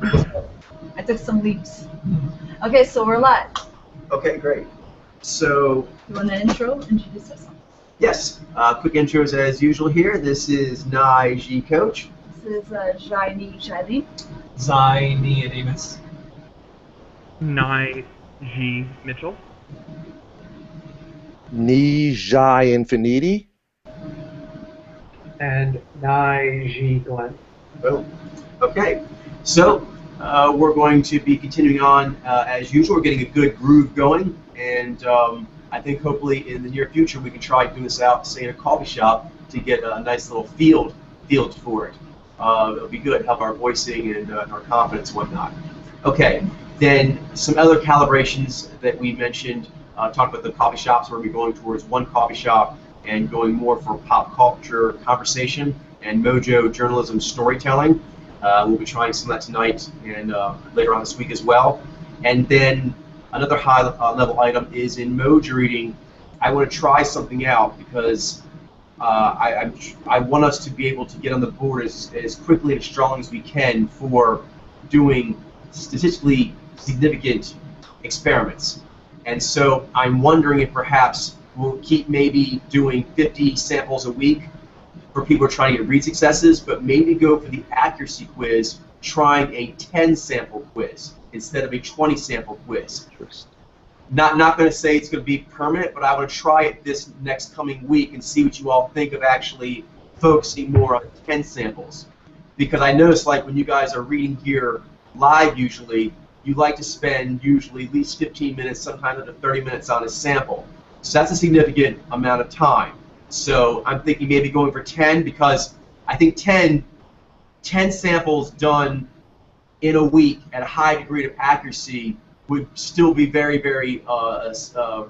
I took some leaps. Okay, so we're live. Okay, great. So, You want an intro? Introduce yourself. yes, quick intros as usual here. This is Nai G Coach. This is Jaini Shaili. Zai Nicodemus. Nye G. Mitchell. Ni Jai Infiniti. And Nai G Glenn. Boom. Okay, so we're going to be continuing on as usual. We're getting a good groove going, and I think hopefully in the near future we can try doing this out, say in a coffee shop, to get a nice little field for it. It'll be good, help our voicing and our confidence and whatnot. Okay, then some other calibrations that we mentioned. Talked about the coffee shops where we're going towards one coffee shop and going more for pop culture conversation and mojo journalism storytelling. We'll be trying some of that tonight and later on this week as well. And then another high level item is in mojo reading. I want to try something out because I want us to be able to get on the board as quickly and as strong as we can for doing statistically significant experiments. And so I'm wondering if perhaps we'll keep maybe doing 50 samples a week for people who are trying to get read successes, but maybe go for the accuracy quiz, trying a 10 sample quiz instead of a 20 sample quiz. Not going to say it's going to be permanent, but I want to try it this next coming week and see what you all think of actually focusing more on 10 samples. Because I notice, like, when you guys are reading here live usually, you like to spend usually at least 15 minutes, sometimes up to 30 minutes on a sample. So that's a significant amount of time. So I'm thinking maybe going for 10 because I think 10 samples done in a week at a high degree of accuracy would still be very, very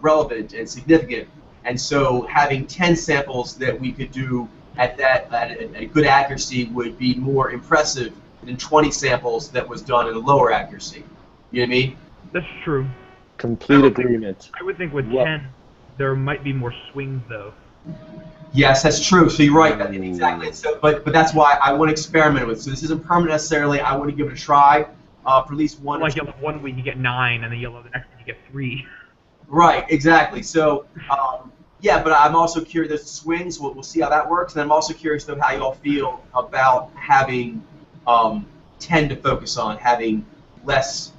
relevant and significant. And so having 10 samples that we could do at a good accuracy would be more impressive than 20 samples that was done at a lower accuracy. You know what I mean? That's true. Complete agreement. I would think with 10, there might be more swings, though. Yes, that's true. So you're right. Exactly. So, but that's why I want to experiment with it. So this isn't permanent necessarily. I want to give it a try for at least one. Like you'll have 1 week you get 9, and then you'll have the next week you get 3. Right. Exactly. So yeah, but I'm also curious. There's swings. We'll see how that works. And I'm also curious though how you all feel about having 10 to focus on, having less.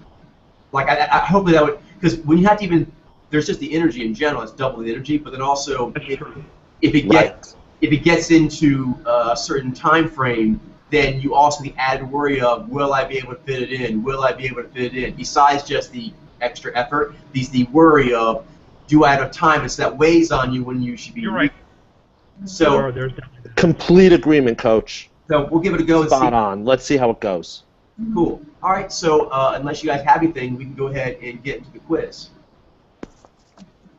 Like I hopefully that would, because when you have to even, there's just the energy in general. It's double the energy, but then also if it gets into a certain time frame, then you also the added worry of will I be able to fit it in? Will I be able to fit it in? Besides just the extra effort, the worry of do I have enough time? It's that weighs on you when you should be. You're right. So Complete agreement, Coach. So we'll give it a go. Spot on. Let's see how it goes. Cool. All right. So unless you guys have anything, we can go ahead and get into the quiz.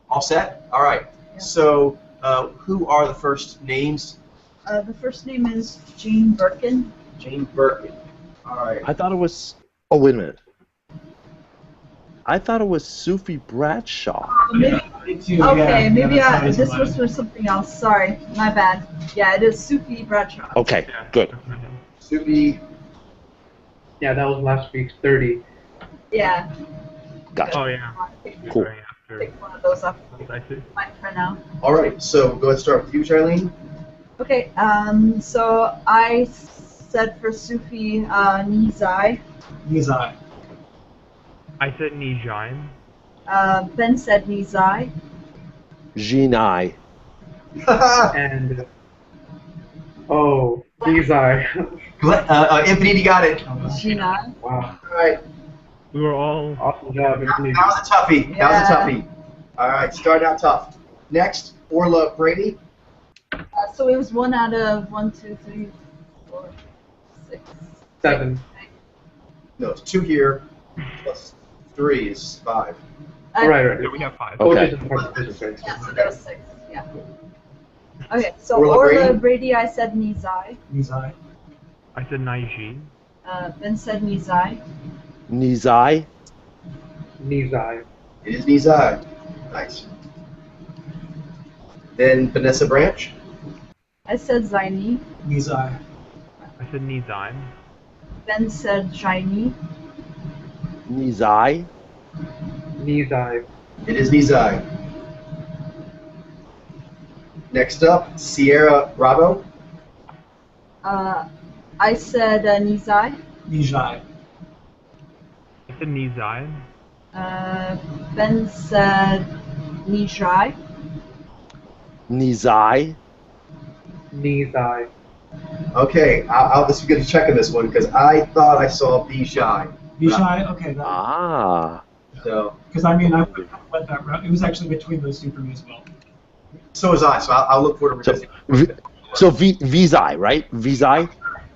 All set? All right. Yeah. So who are the first names? The first name is Jane Birkin. Jane Birkin. All right. I thought it was. Oh, wait a minute. I thought it was Sufi Bradshaw. Maybe, okay, maybe this was for something else. Sorry, my bad. Yeah, it is Sufi Bradshaw. Okay, good. Sufi. Yeah, that was last week's 30. Yeah. Gotcha. Oh, yeah. Cool. Take one of those off I see. mine for now. All right. So go ahead and start with you, Charlene. Okay. So I said for Sufi Nizai. Nizai. I said Nijime. Ben said Nizai. Jinai. And Nizai. Infinity got it. Gina. Wow. All right. We were all... Awesome job, That Infinity. was a toughie. Yeah. That was a toughie. All right. Started out tough. Next, Orla Brady. So it was 1 out of 1, 2, 3, 4, 6, 7. No, it's 2 here. Plus 3 is 5. Right. Yeah, we have 5. Okay. Yeah, so that was 6. Yeah. Okay, so Orla Orla Brady? Brady, I said Nizai. Nizai. I said Naiji. Ben said Nizai. Nizai. Nizai. It is Nizai. Nice. Then Vanessa Branch. I said Zaini. Nizai. I said Nizime. Ben said shiny. Nizai. Nizai. It is Nizai. Next up, Sierra Bravo. I said Nizai. Nijai. I said Nizai. Ben said Nijai. Nizai. Nizai. Okay, this is good to check on this one because I thought I saw Bijai. Nijai. Okay. Ah. So, Because I mean, I went that route. It was actually between those two for me as well. so was I. So I'll look forward to revisiting. So Vizai, right? Vizai.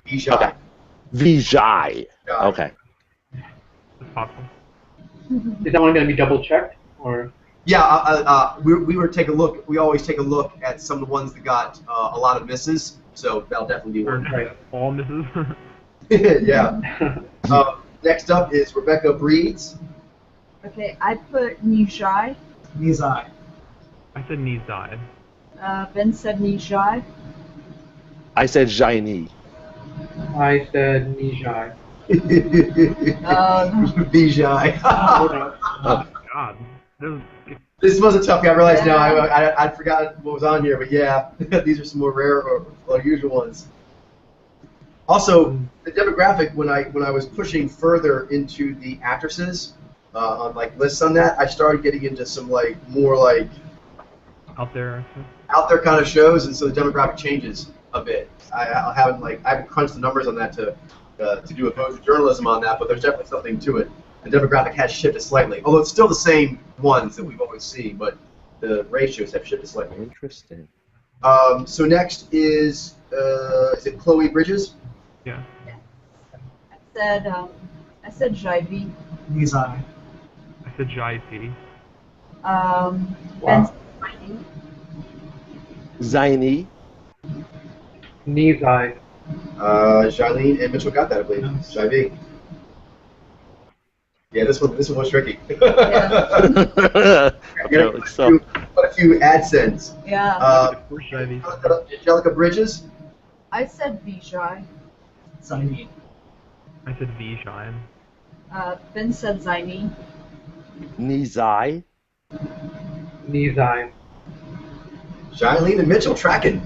Bijai. Okay. Vijay. Bijai. Okay. It's possible. Is that one going to be double checked or? Yeah, we were take a look. We always take a look at some of the ones that got a lot of misses. So that'll definitely be Or one. Right. all misses. Yeah. Next up is Rebecca Breeds. Okay, I put Nijai. Nizai. I said Nizai. Ben said Nijai. I said Jaini. I said Nijai. Bijai. Oh God. This was a toughie. I realize now. Yeah. I forgot what was on here, but yeah, these are some more rare or unusual ones. Also, the demographic when I was pushing further into the actresses on like lists on that, I started getting into some like more like Out there. out there kind of shows, and so the demographic changes a bit. I haven't crunched the numbers on that to do a photojournalism on that, but there's definitely something to it. The demographic has shifted slightly, although it's still the same ones that we've always seen, but the ratios have shifted slightly. Interesting. So next is it Chloe Bridges? Yeah. I said Jaivi. Nizai. I said Jai P. Ben said Shiny. Zaini. Nizai. Charlene and Mitchell got that, I believe. Nice. Shiv. Yeah, this one was tricky. Yeah. Okay, so Quite a few AdSense. Yeah. Where's Jai V? Angelica Bridges. I said Vijay. Zaini. I said V Shine. Ben said Zaini. Nizai. Nizai. Charlene and Mitchell tracking.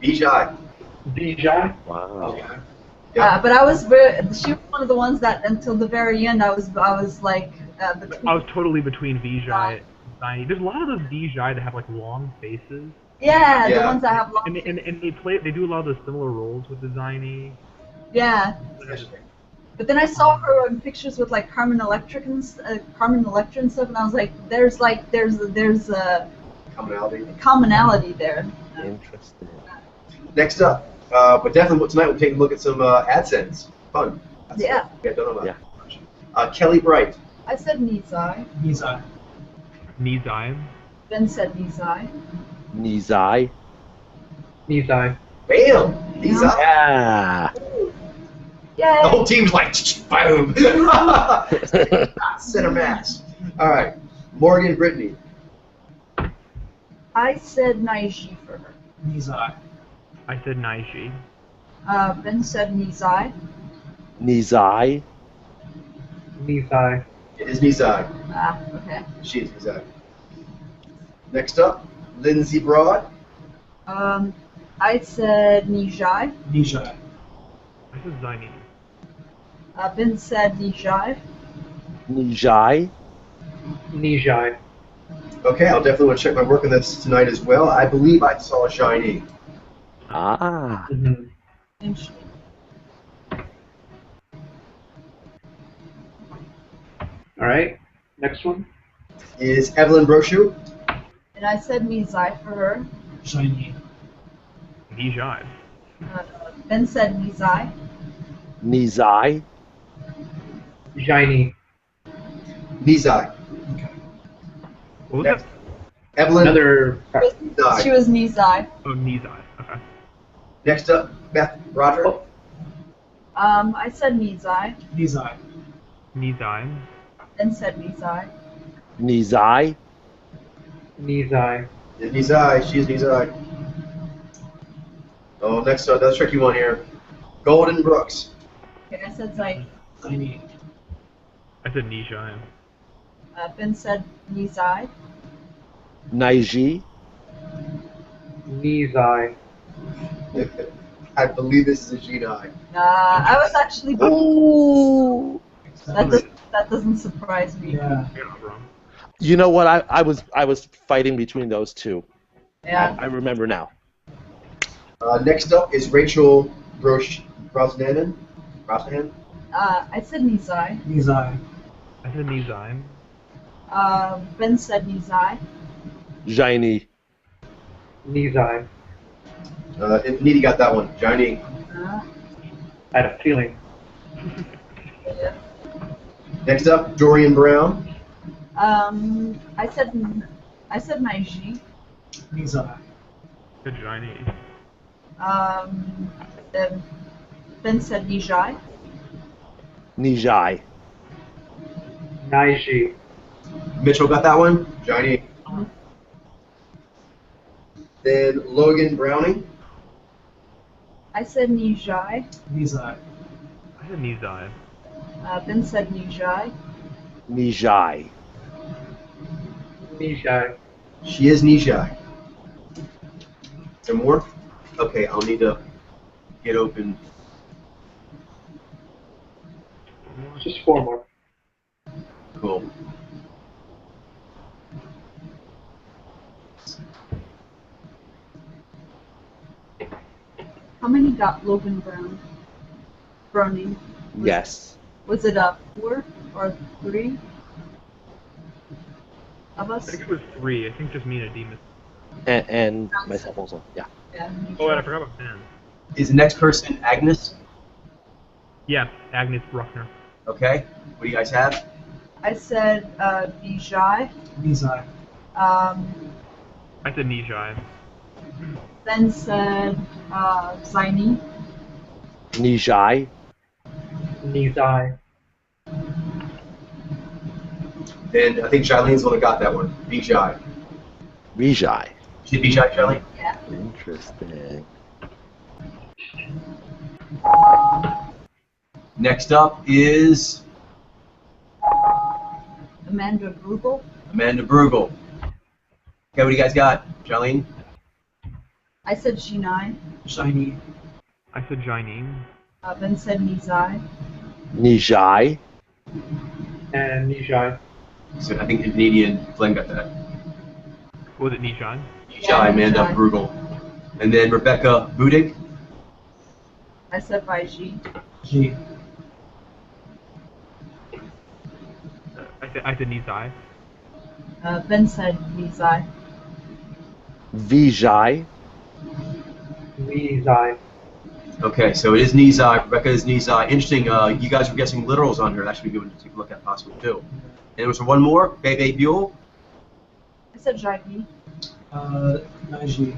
Bijai. Bijai. Wow. Yeah. But she was one of the ones that until the very end I was like between. I was totally between Vijay and Zaini. There's a lot of those Vijay that have like long faces. Yeah, Yeah. the ones that have long. And they do a lot of those similar roles with the Zaini. Yeah. But then I saw her in pictures with like Carmen Electra and stuff, and I was like, there's a Commonality. commonality there. Interesting. Next up, but definitely tonight we'll take a look at some AdSense. Fun. That's Yeah. Don't know that. Kelly Bright. I said Nizai. Nizai. Nizai. Ben said Nizai. Nizai. Nizai. Bam! These up. Yeah. Yay! The whole team's like, boom! Center mass. All right. Morgan Brittany. I said Naiji for her. Nizai. I said Naiji. Ben said Nizai. Nizai. Nizai. It is Nizai. Ah, okay. She is Nizai. Next up, Lindsay Broad. I said Nijai. Nijai. I said Zaini. Ben said Nijai. Nijai. Nijai. Okay, I'll definitely want to check my work on this tonight as well. I believe I saw a shiny. Ah. Mm-hmm. Interesting. All right. Next one. Is Evelyn Brochu. And I said Nizai for her. Shiny. Vijay. Ben said Nizai. Nizai. Jaini. Nizai. Okay. What was Next. that? Evelyn Another. Nizai. She was Nizai. Oh, Nizai. Okay. Next up, Beth Roger. Oh. I said Nizai. Nizai. Nizai. Ben said Nizai. Nizai. Nizai. Is Nizai. She is Nizai. Oh, next up, that's a tricky one here. Golden Brooks. Okay, I said Zai. Zaini. I said Nijai. Ben said Nizai. Naiji. Nizai. I believe this is a Jedi. I was actually. Ooh. That doesn't surprise me. Yeah. You're not wrong. You know what? I was fighting between those two. Yeah. I remember now. Next up is Rachel Brosnahan. Brosnahan? I said Nizai. Nizai. I said Nizai. Ben said Nizai. Jaini. Nizai. Infinity got that one. Johnny. I had a feeling. Yeah. Next up, Dorian Brown. I said Naiji. Nizai. Good Johnny. Then Ben said Nijai. Nijai. Naiji. Mitchell got that one. Johnny. Then Logan Browning. I said Nijai. Nizai. I said Nizai. Ben said Nijai. Nijai. Nijai. She is Nijai. Some more? Okay, I'll need to get open. Just 4 more. Cool. How many got Logan Browning? Yes. Was it 4 or 3 of I us? think it was 3. I think just me and Ademus. And myself also. Yeah. Yeah. Oh, and I forgot about Ben. Is the next person Agnes? Yeah, Agnes Bruckner. Okay. What do you guys have? I said Vijay. Nizai. I said Nijai. Ben said Zaini. Nijai. Nizai. Then I think Jaileen's the one that got that one. Vijay. Vijay. She Vijay, Jailene? Yeah. Interesting. Next up is Amanda Brugel. Amanda Brugel. Okay, what do you guys got? Jailene? I said Shinai. Shiny. I said Jainine. Ben said Nizai. Nijai. And Nijai. So I think Infinity and Flynn got that. Was it Nijai? Vijay, Amanda Vijay. Brugel. And then Rebecca Budig. I said Vaiji. G. I said Nizai. Ben said Nizai. Vijay. Nizai. Okay, so it is Nizai. Rebecca is Nizai. Interesting. You guys were guessing literals on her. That should be good to take a look at possibly too. And was there one more? Bebe Buell. I said Jaivi. Naiji.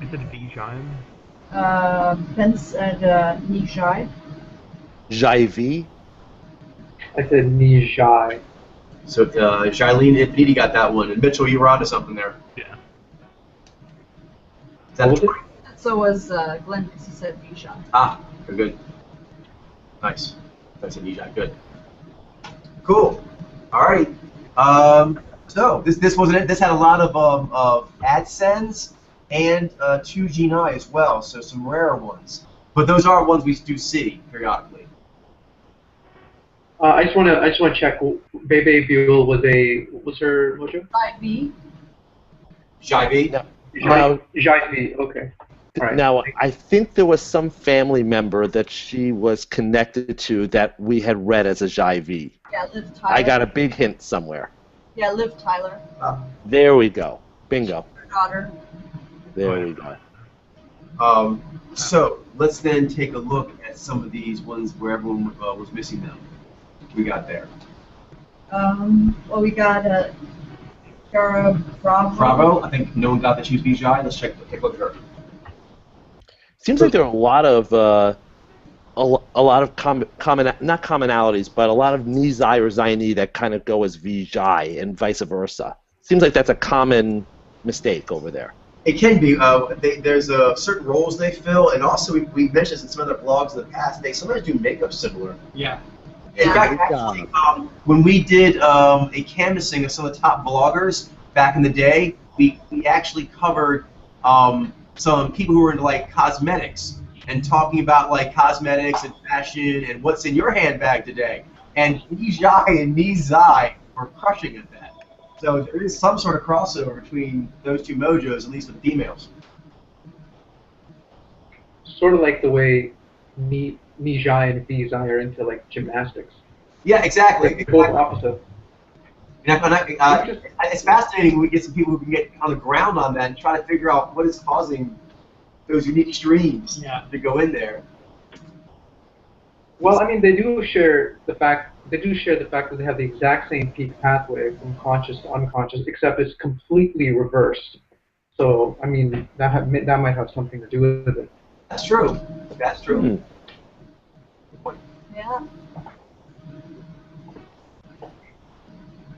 I said Vijay. Ben said Nijai. Jaivi. I said Nijai. So Jailene Infinity got that one. And Mitchell, you were onto something there. Yeah. Is that What was it? So was Glenn because he said Vijay. Ah, very good. Nice. That's a Nijai. Good. Cool. All right. So this wasn't it. This had a lot of AdSense and 2 Geni as well. So some rarer ones. But those are ones we do see periodically. I just want to check. Bebe Buell was her mojo? Jaivi. Jivey. Now, Jaivi. Okay. All right. now, I think there was some family member that she was connected to that we had read as a Jaivi. Yeah, Liv Tyler. I got a big hint somewhere. Yeah, Liv Tyler. There we go. Bingo. Her daughter. There we go. So let's then take a look at some of these ones where everyone was missing them. We got there. Well, we got Cara Bravo. Bravo. I think no one got that she was Vijay. Let's take a look at her. Seems like there are a lot of not commonalities, but a lot of Nizai or Zaini that kind of go as Vijay and vice versa. Seems like that's a common mistake over there. It can be. There's certain roles they fill, and also we mentioned in some other blogs in the past, they sometimes do makeup similar. Yeah. In fact, actually, when we did a canvassing of some of the top bloggers back in the day, we actually covered some people who were into like cosmetics and talking about like cosmetics and fashion and what's in your handbag today. And Nijai and Nizai were crushing at that. So there is some sort of crossover between those two mojos, at least with females. Sort of like the way Nijai and Vizai are into like gymnastics. Yeah, exactly. Like, both opposite. It's fascinating when we get some people who can get on the ground on that and try to figure out what is causing those unique streams to go in there. Well, I mean, they do share the fact that they have the exact same peak pathway from conscious to unconscious, except it's completely reversed. So, I mean, that might have something to do with it. That's true. That's true. Yeah.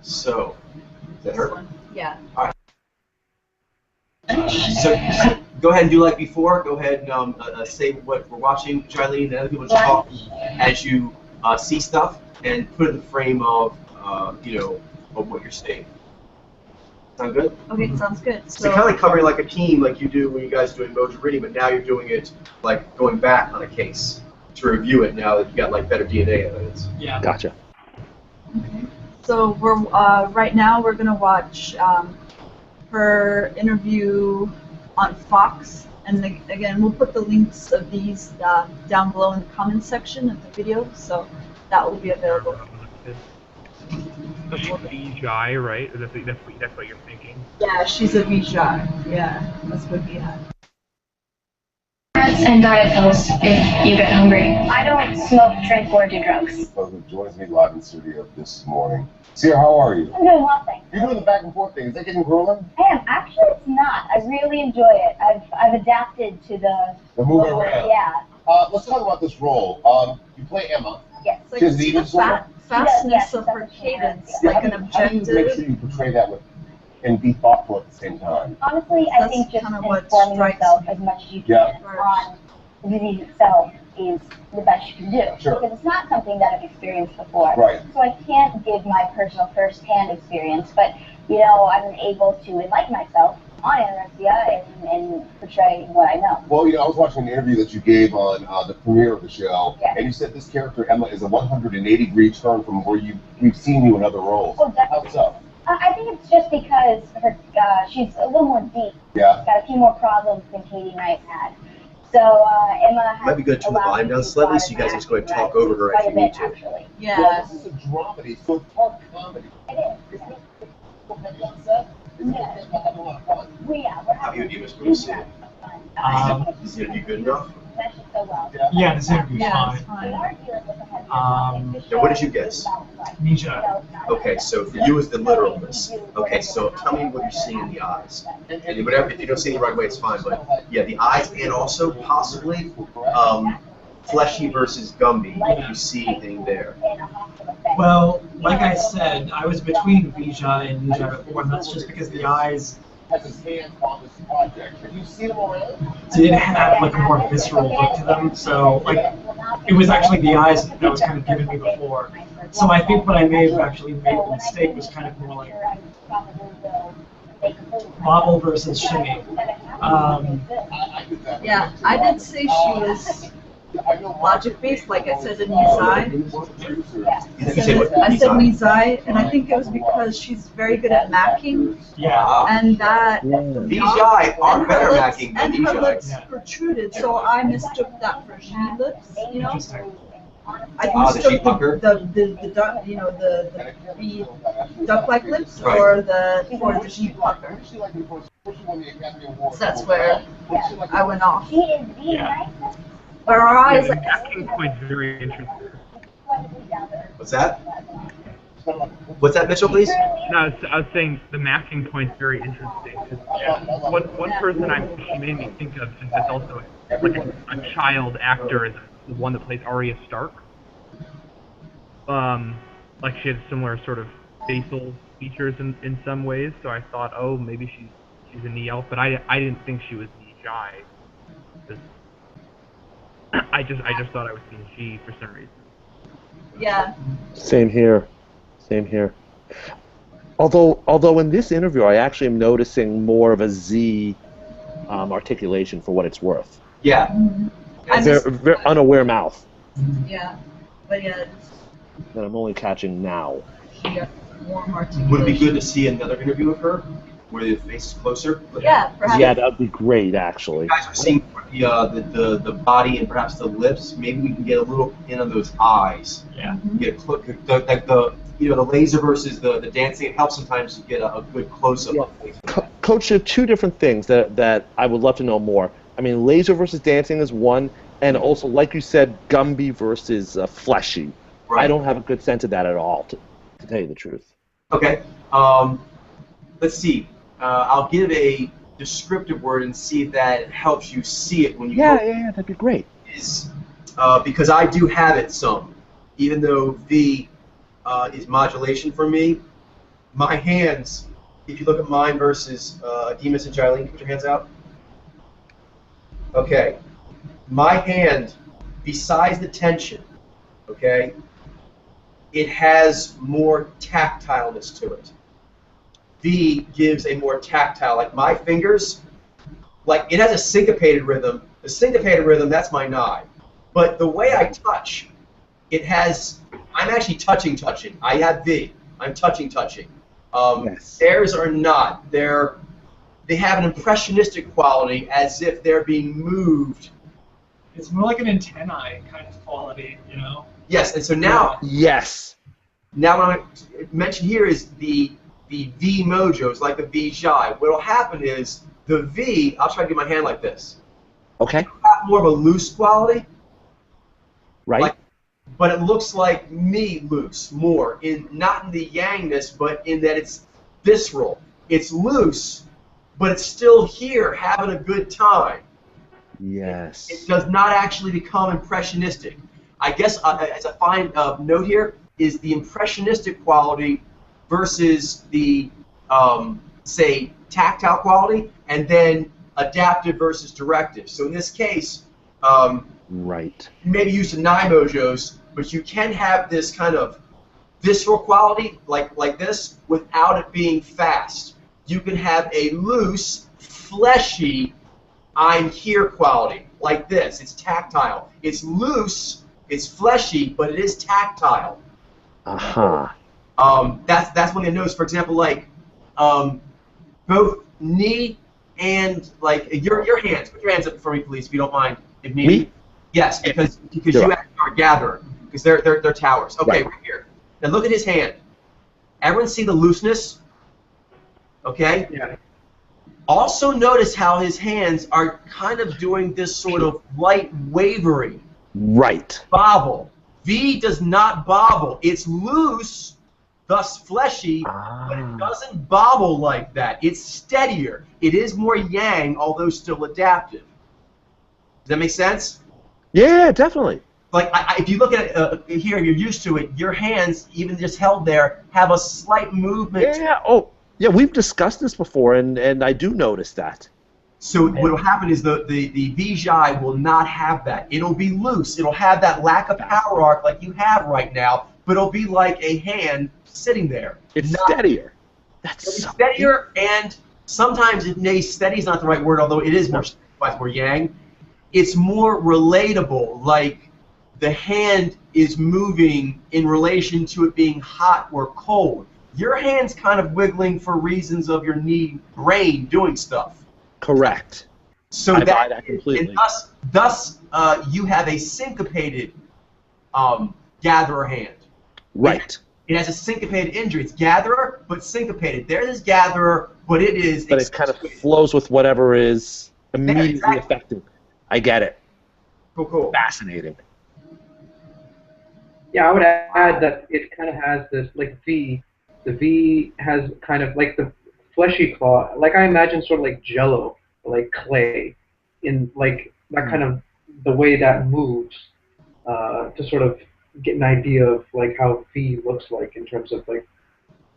So, is that her? Yeah. All right. So, go ahead and do like before. Go ahead and say what we're watching, Charlene, and other people just talk as you see stuff, and put it in the frame of, of what you're seeing. Sound good? Okay, sounds good. So kind of like covering like a team, like you do when you guys are doing mojo reading, but now you're doing it like going back on a case to review it. Now that you got like better DNA evidence. Yeah. Gotcha. Okay. So we're right now we're gonna watch her interview on Fox, and again we'll put the links of these down below in the comments section of the video, so that will be available. That's Vijay, right? That's what you're thinking. Yeah, she's a Vijay. Yeah, that's what he had. And diet pills if you get hungry. I don't smoke, drink, or do drugs. Who joins me live in studio this morning. Sierra, how are you? I'm doing well, thanks. You're doing the back and forth thing. Is that getting grueling? I am. Actually, it's not. I really enjoy it. I've adapted to the moving around. Yeah. Let's talk about this role. You play Emma. Yes. It's like She's the fastness of her cadence, like an How do you make sure objective. you portray that and be thoughtful at the same time? Honestly, I That's think just kinda what informing strikes yourself me. as much as you Yeah. can on the disease itself is the best you can do. Sure. Because it's not something that I've experienced before. Right. So I can't give my personal first-hand experience, but, I'm able to enlighten myself on anorexia and portray what I know. Well, I was watching an interview that you gave on the premiere of the show, Yeah. and you said this character, Emma, is a 180-degree turn from where we've seen you in other roles. Oh, definitely. How's so? I think it's just because she's a little more deep. Yeah. She's got a few more problems than Katie Knight had. So Emma has Might be good to turn the volume down slightly so you guys just go ahead and talk over her if you need to. Actually. Yeah. Well, this is a dramedy, so it's part comedy. It is. On set? Isn't it having a lot of fun? We're How you do, Mr. Lucy? Is the interview good enough? so well. Yeah, this interview's Yeah, it's fine. fine. Now what did you guess? Nisha. Okay, so for you is the literalness. Okay, so tell me what you're seeing in the eyes. And whatever, if you don't see it the right way, it's fine. But yeah, the eyes and also possibly fleshy versus Gumby. If you see anything there. Well, like I said, I was between Vijay and Nijai before, and that's just because the eyes Has his hands on this project. Have you seen him around? did have like a more visceral look to them. So like it was actually the eyes that was kind of given me before. So I think what I may have actually made the mistake was kind of more like Bobble versus Shimmy. Yeah, I did say she was logic-based, like I said in Nizai. You said what? I said Nizai, and I think it was because she's very good at macking, Yeah. and that Vijay are and better her macking lips, than and her Vijay. lips Yeah. protruded, so I mistook that for she lips, Interesting. I Ah, the sheep mistook pucker? the duck, the duck-like lips Right. for the sheep pucker. So that's where I went off. She is the Yeah. nicest, But her Yeah, eyes, the like, masking point's very interesting. incredibly down to earth. What's that? What's that, Mitchell, please? No, I was saying the masking point's very interesting. 'Cause, one person she made me think of is that's also like a child actor is the one that plays Arya Stark. Like she had similar sort of facial features in some ways, so I thought, oh, maybe she's she's a knee elf, but I didn't think she was knee shy. I just thought I was being she for some reason. Yeah. Same here. Same here. Although in this interview, I actually am noticing more of a Z articulation for what it's worth. Yeah. I Very, missed- very unaware mouth Yeah. But yeah, that I'm only catching now. she got warm articulation. Would it be good to see another interview of her where the face is closer? But Yeah, perhaps. Yeah, that would be great, actually. you guys are seeing the body and perhaps the lips. Maybe we can get a little in on those eyes. Yeah. Get the laser versus the dancing. It helps sometimes to get a good close up. Yeah. Coach, there are two different things that I would love to know more. I mean, laser versus dancing is one, and also, like you said, Gumby versus fleshy. Right. I don't have a good sense of that at all, to tell you the truth. Okay. Let's see. I'll give a descriptive word and see if that helps you see it when you Yeah, look. yeah, that'd be great. Is because I do have it some, even though V is modulation for me. My hands, if you look at mine versus Demas and Jilene, put your hands out. Okay. My hand, besides the tension, okay, it has more tactileness to it. V gives a more tactile, like my fingers, like it has a syncopated rhythm. The syncopated rhythm, that's my nine. But the way I touch, it has, I'm actually touching. I have V, I'm touching. Yes. Theirs are not. They have an impressionistic quality as if they're being moved. It's more like an antennae kind of quality, you know? Yes, and so now, Yes. now what I mentioned here is the V mojos, like the V shy. What will happen is the V, I'll try to get my hand like this, Okay. have more of a loose quality, Right. like, but it looks like me loose more, not in the yangness, but in that it's visceral. It's loose, but it's still here having a good time. Yes. It does not actually become impressionistic. I guess as a fine note here is the impressionistic quality versus the, say, tactile quality, and then adaptive versus directive. So in this case, Right. you may be used to nine mojos, but you can have this kind of visceral quality like this without it being fast. You can have a loose, fleshy, I'm here quality, like this. It's tactile. It's loose, it's fleshy, but it is tactile. Uh-huh. That's one of the notes. For example, like both knee and like your hands. Put your hands up for me, please, if you don't mind. If needed. Me? Yes, because you Sure. actually are a gatherer. Because they're towers. Okay, Right. right here. Now look at his hand. Everyone see the looseness? Okay. Yeah. Also notice how his hands are kind of doing this sort of light wavering. Right. Bobble. V does not bobble. It's loose, thus fleshy, but it doesn't bobble like that. It's steadier. It is more yang, although still adaptive. Does that make sense? Yeah, definitely. Like, if you look at it here, you're used to it. Your hands, even just held there, have a slight movement. Yeah. Oh, yeah. We've discussed this before, and I do notice that. So what will happen is the Vijay will not have that. It'll be loose. It'll have that lack of power arc like you have right now, but it'll be like a hand sitting there. It's Not- steadier. It'll That's be so steadier, and sometimes it may steady is not the right word, although it is more yang. It's more relatable, like the hand is moving in relation to it being hot or cold. Your hand's kind of wiggling for reasons of your brain doing stuff. correct. So I buy that completely. and thus you have a syncopated gatherer hand. Right. It has a syncopated injury. It's gatherer, but syncopated. There is gatherer, but it is. But it kind of flows with whatever is immediately exactly. affecting. I get it. Cool. Fascinating. Yeah, I would add that it kind of has this, like V, the V has kind of like the fleshy claw, like I imagine sort of like Jello, like clay, in like that kind of, the way that moves, to sort of get an idea of like how V looks like in terms of like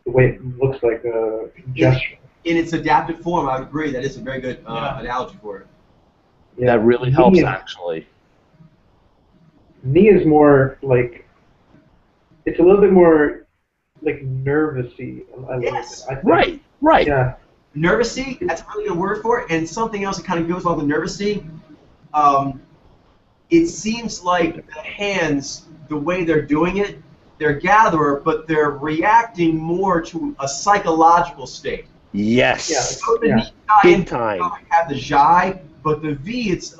the way it looks like a gesture. in its adapted form, I would agree. That is a very good analogy for it. Yeah. That really helps, actually. Knee is more like, it's a little bit more like nervousy. Yes. I think. Right. Yeah. Nervousy, that's a really good word for it. And something else that kind of goes along with nervousy, it seems like the hands, the way they're doing it, they're gatherer, but they're reacting more to a psychological state. Yes. Yeah. Big time. Have the Jai, but the V, it's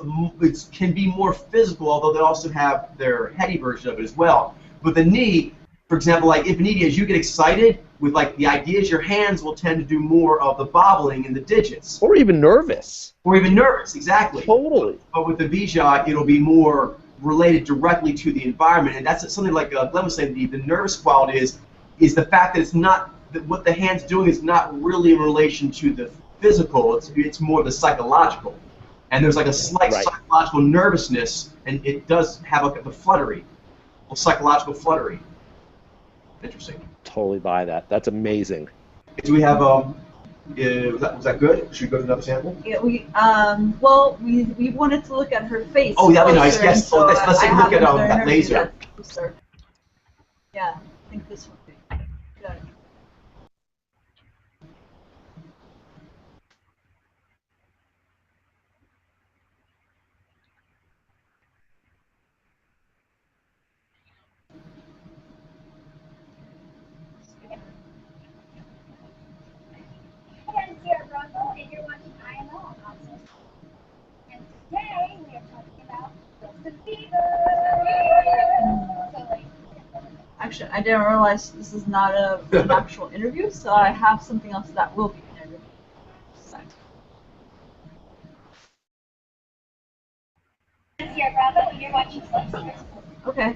can be more physical, although they also have their heady version of it as well. But the knee, for example, like Infiniti, as you get excited with like the ideas, your hands will tend to do more of the bobbling in the digits. Or even nervous. Or even nervous, exactly. Totally. But with the Vijay, it'll be more related directly to the environment, and that's something like Glenn was saying. The nervous quality is the fact that it's not that what the hand's doing is not really in relation to the physical. It's more the psychological, and there's like a slight psychological nervousness, and it does have like the fluttery, psychological fluttery. Interesting. Totally buy that. That's amazing. Do we have was that good? Should we go to another sample? Yeah, well, we wanted to look at her face. Oh, that'd be nice. closer, Yes. so Let's take a look at that laser. Closer. Yeah, I think this would be good. Hey, I'm Sierra Bronco, and you're watching IMO on Social. And today we are talking about Wilson fever. So, like, Actually, I didn't realize this is not an actual interview, so I have something else that will be an interview. So. I'm Sierra Bravo, and you're watching Social. Okay.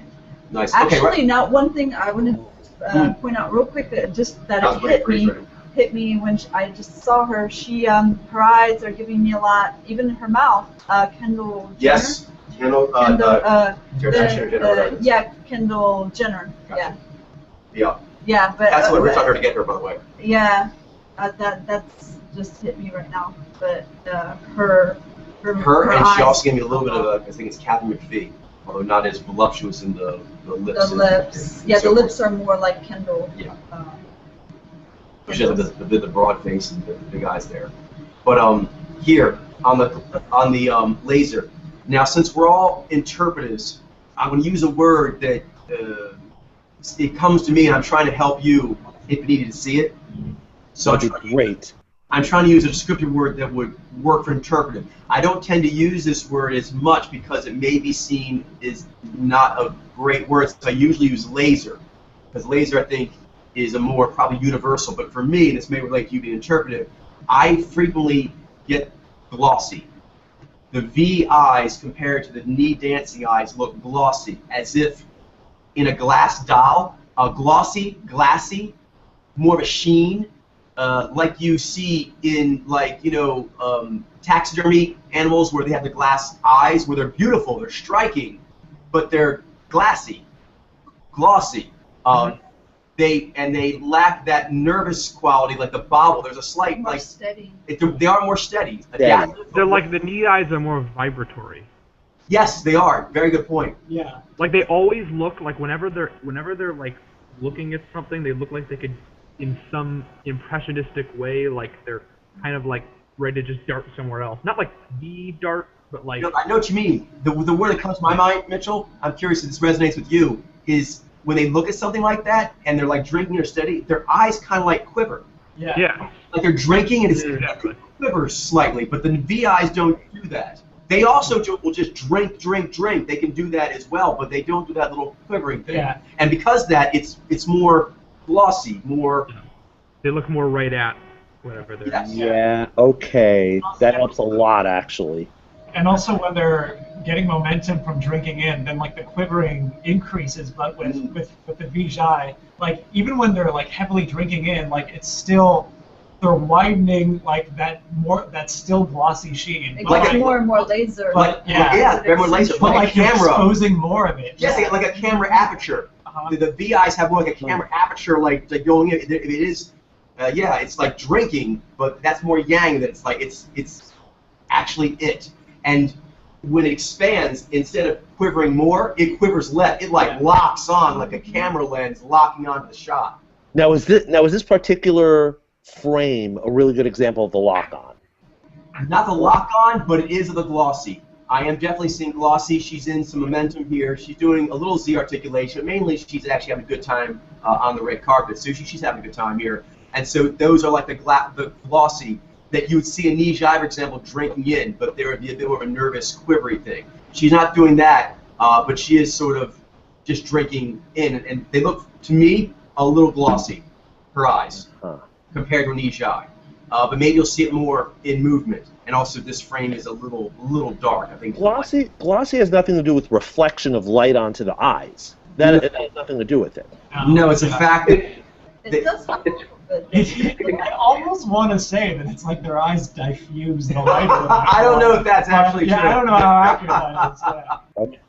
Nice. Actually, Okay, right. now one thing I want to point out real quick, just that it hit me when I just saw her. She, her eyes are giving me a lot, even her mouth. Kendall Jenner. Yes. Kendall. Yeah, Kendall Jenner. Gotcha. Yeah. Yeah, but That's what we're trying to get her, by the way. Yeah, that's just hit me right now. But her and eyes, she also gave me a little bit of I think it's Catherine McPhee, although not as voluptuous in the lips. The lips. Yeah, the lips are more like Kendall. Yeah. She has the broad face and the big eyes there. But here on the laser. Now, since we're all interpreters, I'm going to use a word that it comes to me, and I'm trying to help you if you needed to see it. So That'd be great. I'm trying to use a descriptive word that would work for interpretive. I don't tend to use this word as much because it may be seen as not a great word, so I usually use laser. Because laser, I think, is a more probably universal. But for me, and this may relate to you being interpretive, I frequently get glossy. The V eyes compared to the knee dancing eyes look glossy, as if in a glass doll, glossy, glassy, more of a sheen, like you see in taxidermy animals where they have the glass eyes, where they're beautiful, they're striking, but they're glassy, glossy. They lack that nervous quality, like the bobble. There's a slight more steady. They are more steady. Yeah. They're like the knee eyes are more vibratory. Yes, they are. Very good point. Yeah. Like they always look like whenever they're like looking at something, they look like they could, in some impressionistic way, like they're kind of like ready to just dart somewhere else. Not like the dart, but like. I know what you mean. The word that comes to my mind, Mitchell. I'm curious if this resonates with you. Is when they look at something like that and they're like drinking or steady, their eyes kind of like quiver. Yeah. Yeah. Like they're drinking and Exactly. it quivers slightly, but the V eyes don't do that. They also will just drink. They can do that as well, but they don't do that little quivering thing. Yeah. And because of that, it's more glossy, more. They look more right at whatever they're. Yes. Yeah, okay. That helps a lot, actually. And also when they're getting momentum from drinking in, then like the quivering increases, but with the Vijay, like even when they're like heavily drinking in, like it's still they're widening like that still glossy sheen. It But, gets like, more and more laser. But they're more laser. but Like a like you're camera. exposing more of it. Yes, like a camera aperture. The V eyes have more like a camera aperture, like going in. If it is Yeah, it's like drinking, but that's more yang. That it's actually it. And when it expands, instead of quivering more, it quivers less. It like locks on like a camera lens locking onto the shot. Now is this particular frame a really good example of the lock on? Not the lock on, but it is of the glossy. I am definitely seeing glossy. She's in some momentum here. She's doing a little Z articulation. Mainly, she's actually having a good time on the red carpet. So she's having a good time here. And so those are like the glossy that you would see a knee jive, for example, drinking in, but there would be a bit more of a nervous, quivery thing. She's not doing that, but she is sort of just drinking in, and they look, to me, a little glossy, her eyes, compared to a knee jive. But maybe you'll see it more in movement, and also this frame is a little dark. I think glossy has nothing to do with reflection of light onto the eyes. It has nothing to do with it. No, it's a fact that It does have a little bit. I almost want to say that it's like their eyes diffuse the light. I don't know if that's actually true. I don't know how accurate that is. Yeah. Okay.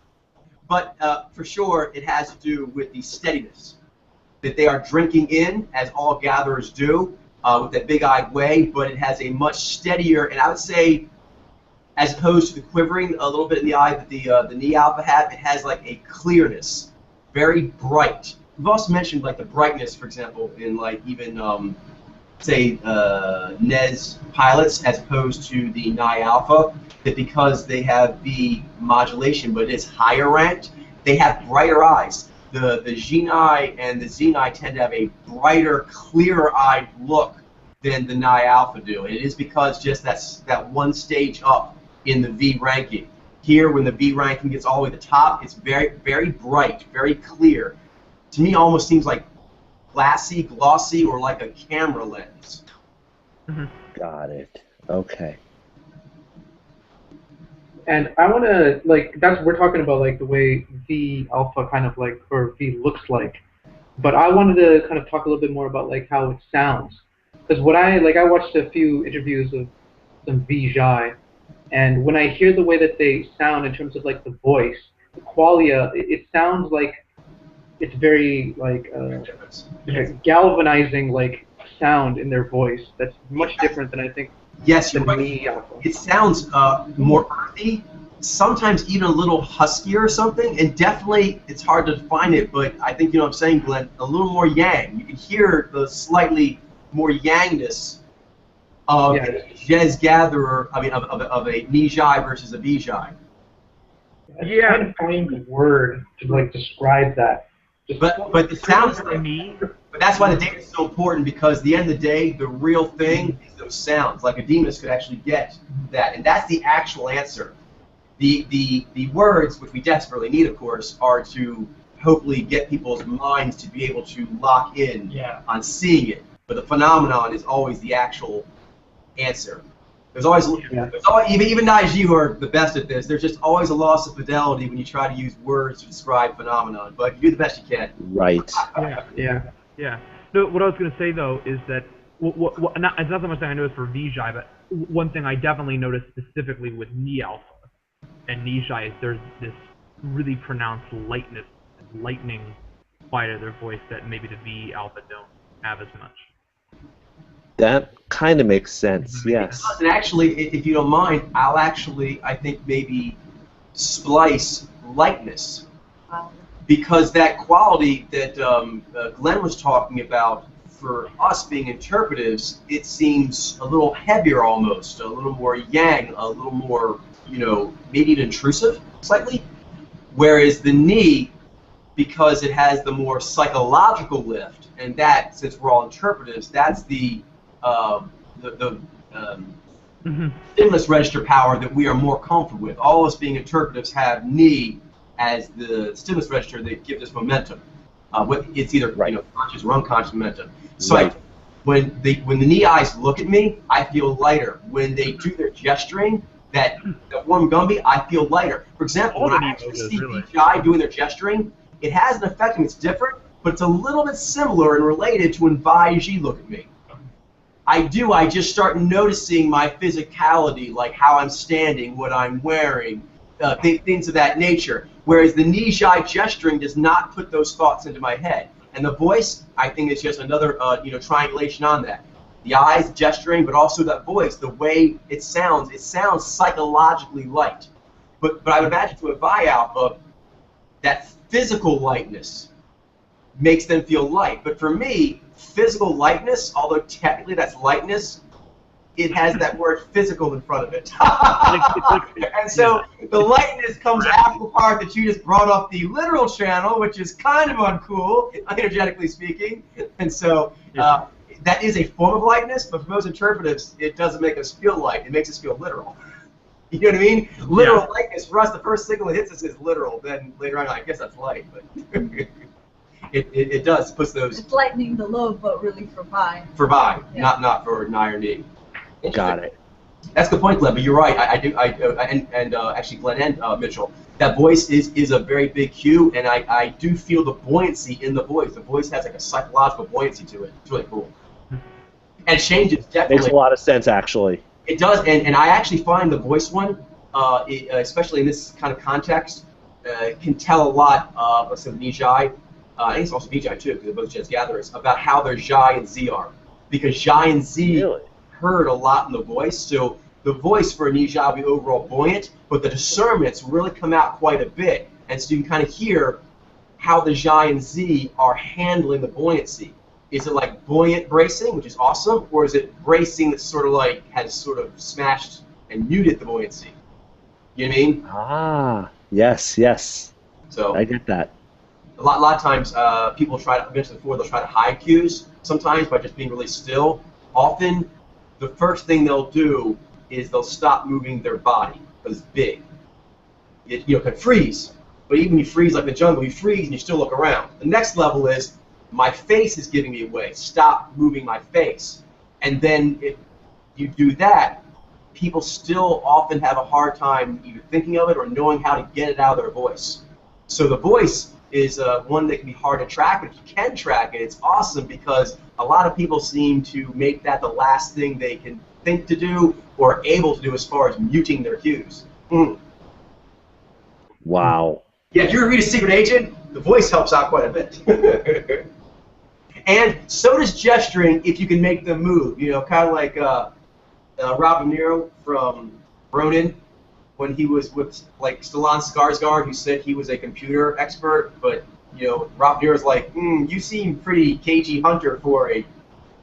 But for sure, it has to do with the steadiness that they are drinking in, as all gatherers do, with that big-eyed way. But it has a much steadier, and I would say, as opposed to the quivering a little bit in the eye that the knee alpha had, it has like a clearness, very bright. We've also mentioned like the brightness, for example, in like even say NES pilots as opposed to the Nye Alpha, that because they have the modulation, but it's higher ranked, they have brighter eyes. The G-Nye and the Z-Nye tend to have a brighter, clearer-eyed look than the Nye Alpha do. And it is because just that one stage up in the V ranking. Here, when the V ranking gets all the way to the top, it's very, very bright, very clear. To me, almost seems like glassy, glossy, or like a camera lens. Got it. Okay. And I want to, like, we're talking about, like, the way V alpha kind of, like, or V looks like. But I wanted to kind of talk a little bit more about, like, how it sounds. Because I watched a few interviews of some V Jai, and when I hear the way that they sound in terms of, like, the voice, the qualia, it sounds like it's very, like, galvanizing, like, sound in their voice that's much different than I think. Yes, you're right. Me alpha. It sounds more earthy, sometimes even a little huskier or something, and definitely it's hard to define it, but I think you know what I'm saying, Glenn, a little more yang. You can hear the slightly more yangness of a Jez gatherer, I mean, of a knee jai versus a V jai. I'm trying to find the word to, like, describe that. But the sounds, for me, but that's why the data is so important, because at the end of the day, the real thing is those sounds. Like a Demas could actually get that, and that's the actual answer. The words, which we desperately need, of course, are to hopefully get people's minds to be able to lock in on seeing it. But the phenomenon is always the actual answer. There's always even Naiji, who are the best at this, there's just always a loss of fidelity when you try to use words to describe phenomenon. But you do the best you can. Right. Yeah. No, what I was going to say, though, is that, it's not so much that I noticed for Vijay, but one thing I definitely noticed specifically with Knee Alpha and Nijai is there's this really pronounced lightness, lightning quality of their voice that maybe the V Alpha don't have as much. That kind of makes sense, yes. And actually, if you don't mind, I'll actually, I think, maybe splice lightness. Because that quality that Glenn was talking about, for us being interpretives, it seems a little heavier almost, a little more yang, a little more, you know, maybe even intrusive, slightly. Whereas the knee, because it has the more psychological lift, and that, since we're all interpretives, that's the stimulus register power that we are more comfortable with. All of us being interpretives have knee as the stimulus register that gives us momentum. It's either conscious or unconscious momentum. So when the knee eyes look at me, I feel lighter. When they do their gesturing, that warm Gumby, I feel lighter. For example, when I actually see BGI doing their gesturing, it has an effect and it's different, but it's a little bit similar and related to when Vaiji look at me. I just start noticing my physicality, like how I'm standing, what I'm wearing, things of that nature. Whereas the Nijai gesturing does not put those thoughts into my head. And the voice, I think, is just another triangulation on that. The eyes gesturing, but also that voice, the way it sounds psychologically light. But I would imagine to a Vi alpha, that physical lightness makes them feel light. But for me, physical lightness, although technically that's lightness, it has that word physical in front of it. And so the lightness comes after the part that you just brought up the literal channel, which is kind of uncool, energetically speaking. And so that is a form of lightness, but for most interpretives, it doesn't make us feel light. It makes us feel literal. You know what I mean? Literal lightness, for us, the first signal that hits us is literal. Then later on, I guess that's light. But it does. It puts those... It's lightening the load, but really for Vi. For Vi, not for Nye or Ni. Got it. That's the point, Glenn. But you're right. Actually, Glenn and Mitchell, that voice is a very big cue, and I do feel the buoyancy in the voice. The voice has like a psychological buoyancy to it. It's really cool. And changes definitely. Makes a lot of sense, actually. It does, and I actually find the voice one, especially in this kind of context, can tell a lot of, let's say, Nijai. I think it's also Vijay too, because they're both Jets gatherers, about how their Jai and Z are. Because Jai and Z heard a lot in the voice, so the voice for Nijai will be overall buoyant, but the discernments really come out quite a bit, and so you can kind of hear how the Jai and Z are handling the buoyancy. Is it like buoyant bracing, which is awesome, or is it bracing that sort of like has sort of smashed and muted the buoyancy? You know what I mean? Ah, yes. So I get that. A lot of times people try to, I mentioned before, they'll try to hide cues sometimes by just being really still. Often, the first thing they'll do is they'll stop moving their body because it's big. It can freeze, but even when you freeze like the jungle, you freeze and you still look around. The next level is, my face is giving me away. Stop moving my face. And then if you do that, people still often have a hard time either thinking of it or knowing how to get it out of their voice. So the voice is one that can be hard to track, but if you can track it, it's awesome because a lot of people seem to make that the last thing they can think to do or able to do as far as muting their cues. Wow. Yeah, if you read a secret agent, the voice helps out quite a bit. And so does gesturing if you can make them move. Kind of like Robert De Niro from Ronin, when he was with like Stellan Skarsgård, who said he was a computer expert, but Robert De Niro's like, you seem pretty cagey hunter for a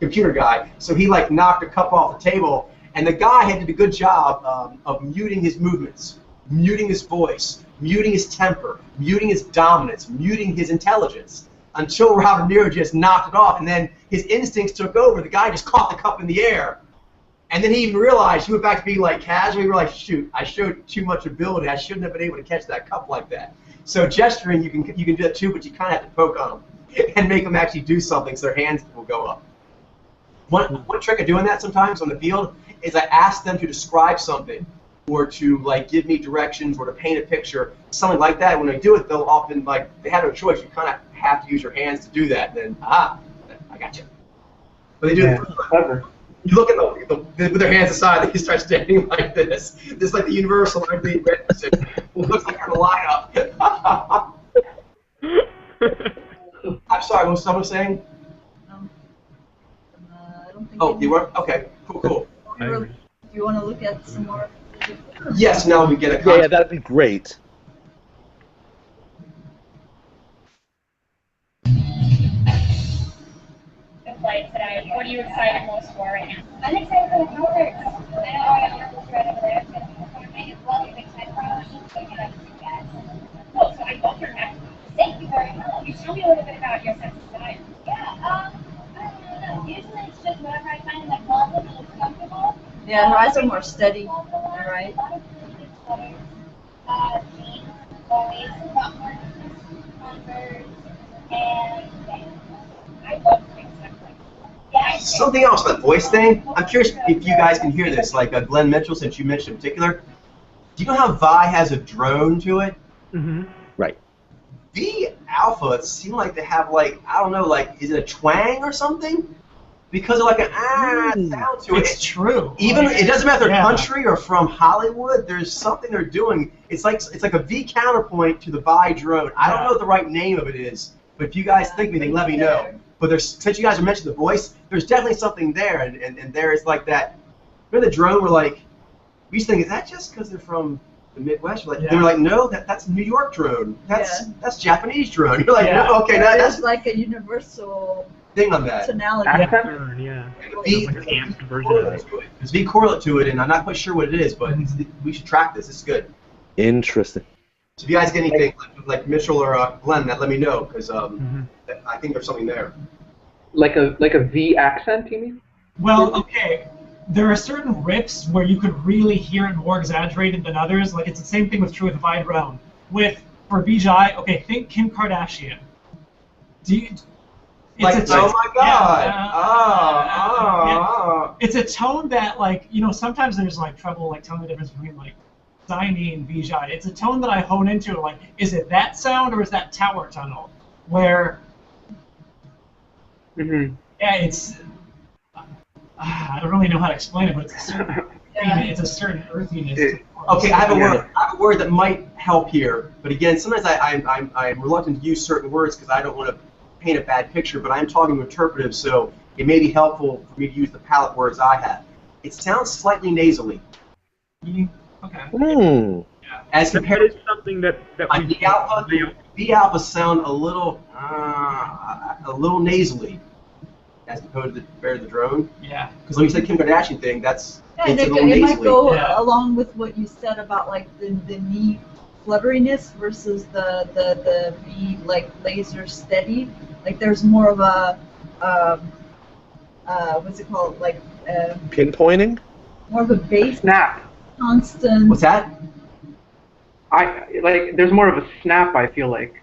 computer guy. So he like knocked a cup off the table, and the guy had to do a good job of muting his movements, muting his voice, muting his temper, muting his dominance, muting his intelligence, until Robert De Niro just knocked it off, and then his instincts took over. The guy just caught the cup in the air. And then he even realized, he went back to being like casual. He realized, shoot, I showed too much ability. I shouldn't have been able to catch that cup like that. So gesturing, you can do that too, but you kind of have to poke on them and make them actually do something so their hands will go up. One trick of doing that sometimes on the field is I ask them to describe something or to like give me directions or to paint a picture, something like that. When they do it, they'll often they have no choice. You kind of have to use your hands to do that. And then, I got you. But they do it clever. You look at with their hands aside, they start standing like this. This is like the universal, like the it looks like on the lineup. I'm sorry, what was someone saying? I don't think. Oh, you were? Okay, cool. Do you want to look at some more? Yes, now we get a Yeah, that'd be great. Flight today. What are you excited most for right now? I'm excited for the concerts. I know I have a right over there. It's going to be performing as well. I'm excited for the so you have to guys. Cool. So I love your neck. Thank you very much. Can you tell me a little bit about your sense of style? Yeah. I don't know. Usually it's just whatever I find like comfortable and looks comfortable. Yeah, her eyes are more steady. Right. A lot of really good sweaters. Jeans, always, buttons, Converse, and I love things like that. Something else, that voice thing. I'm curious if you guys can hear this, like Glenn Mitchell, since you mentioned in particular. Do you know how Vi has a drone to it? Mm-hmm. Right. V Alpha, it seemed like they have I don't know, is it a twang or something? Because of like an sound to it. It's true. Even it doesn't matter if they're country or from Hollywood. There's something they're doing. It's like a V counterpoint to the Vi drone. I don't know what the right name of it is, But if you guys think anything, let me know. But since you guys are mentioning the voice, there's definitely something there, and there is like that. Remember the drone? We're like, we used to think, is that just because they're from the Midwest? Like, They're like, no, that's New York drone. That's Japanese drone. You're like, no, okay, that's like a universal thing on that. tonality. Yeah. Be, Like an amped version of it. There's a correlate to it, and I'm not quite sure what it is, but we should track this. It's good. Interesting. So if you guys get anything like Mitchell or Glenn, let me know, because I think there's something there. Like a V accent, you mean? Well, okay. There are certain riffs where you could really hear it more exaggerated than others. Like it's the same thing with True with Vi Drone. For Vijay, okay, think Kim Kardashian. Oh my God! Yeah. It's a tone that, like, sometimes there's like trouble like telling the difference between like Ziny and Vijay. It's a tone that I hone into. Like, is it that sound or is that tower tunnel? Where it's. I don't really know how to explain it, but it's a certain earthiness. Okay, I have a word that might help here, but again, sometimes I'm reluctant to use certain words because I don't want to paint a bad picture, but I'm talking interpretive, so it may be helpful for me to use the palette words I have. It sounds slightly nasally. Okay. As compared to something that V alpha sound a little nasally. As opposed to the drone? Yeah. Because when you said Kim Kardashian thing, it's a little it nasally. might go along with what you said about like the knee flutteriness versus the V like laser steady. Like there's more of a what's it called? Like pinpointing? More of a bass snap. Constant. What's that? There's more of a snap, I feel like.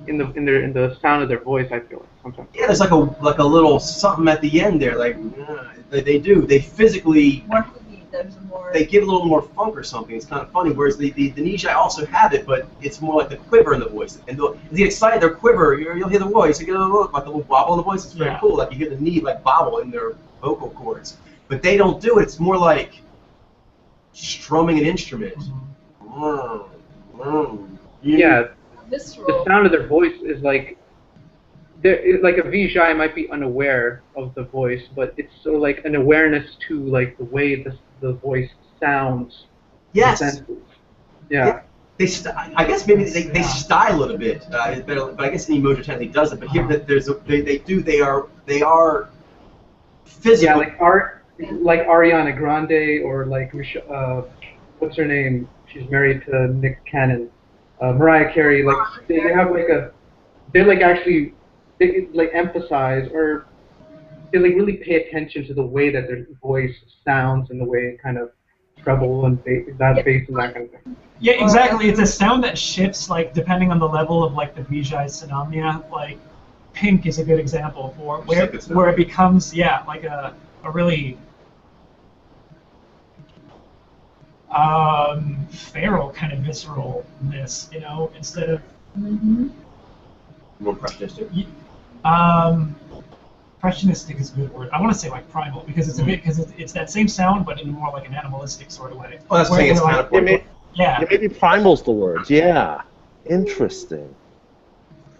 In the sound of their voice, I feel like sometimes. Yeah, there's like a little something at the end there, like they physically they give a little more funk or something. It's kind of funny. Whereas the Nijai also have it, but it's more like the quiver in the voice. And as they get excited, their quiver, you'll hear the voice. You get like the little bobble in the voice. It's very cool. Like you hear the knee like bobble in their vocal cords. But they don't do it. It's more like strumming an instrument. Yeah. Visceral. The sound of their voice is like a Vijay might be unaware of the voice, but it's sort of like an awareness to like the way the voice sounds. Yes. Yeah. I guess maybe they style it a bit, but I guess any emoji technically does it. But here they are physical. Yeah, like Ariana Grande or like what's her name? She's married to Nick Cannon. Mariah Carey, like they have like they like actually like emphasize or they like really pay attention to the way that their voice sounds and the way it kind of treble and bass and that kind of thing. Yeah, exactly. It's a sound that shifts like depending on the level of like the Vijay Sanamya. Like Pink is a good example for where it becomes like a really feral kind of visceralness, instead of more impressionistic. Impressionistic is a good word. I want to say like primal because it's a bit it's that same sound but in more like an animalistic sort of way. Oh, that's saying it's kind of maybe primal's the word. Yeah, interesting.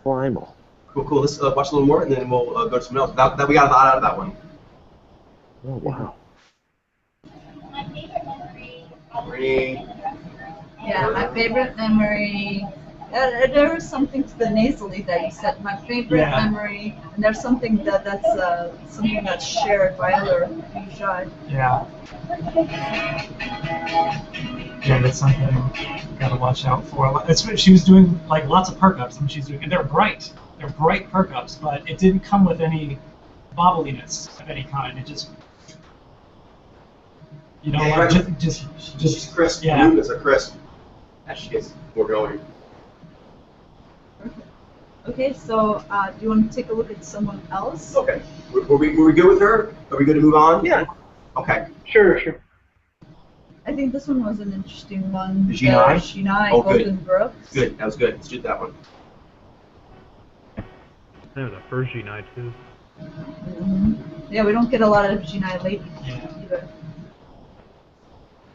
Primal. Cool. Let's watch a little more and then we'll go to something else. That we got a lot out of that one. Oh wow. My favorite memory. Yeah, my favorite memory. There was something to the nasally that you said. My favorite memory, and there's something that's something that's shared by other Vijay. Yeah. Yeah, that's something you gotta watch out for. She was doing like lots of perk ups, and and they're bright. They're bright perk ups, but it didn't come with any bobbliness of any kind. It just just crisp. Yeah. Movements are crisp. As she gets more going. Okay, so do you want to take a look at someone else? Okay. Were we good with her? Are we good to move on? Yeah. Okay. Sure. I think this one was an interesting one. The Shinai? Shinai, Oh, Golden good. Brooks. Good. That was good. Let's do that one. That was the first G9 too. Yeah, we don't get a lot of Shinai ladies either.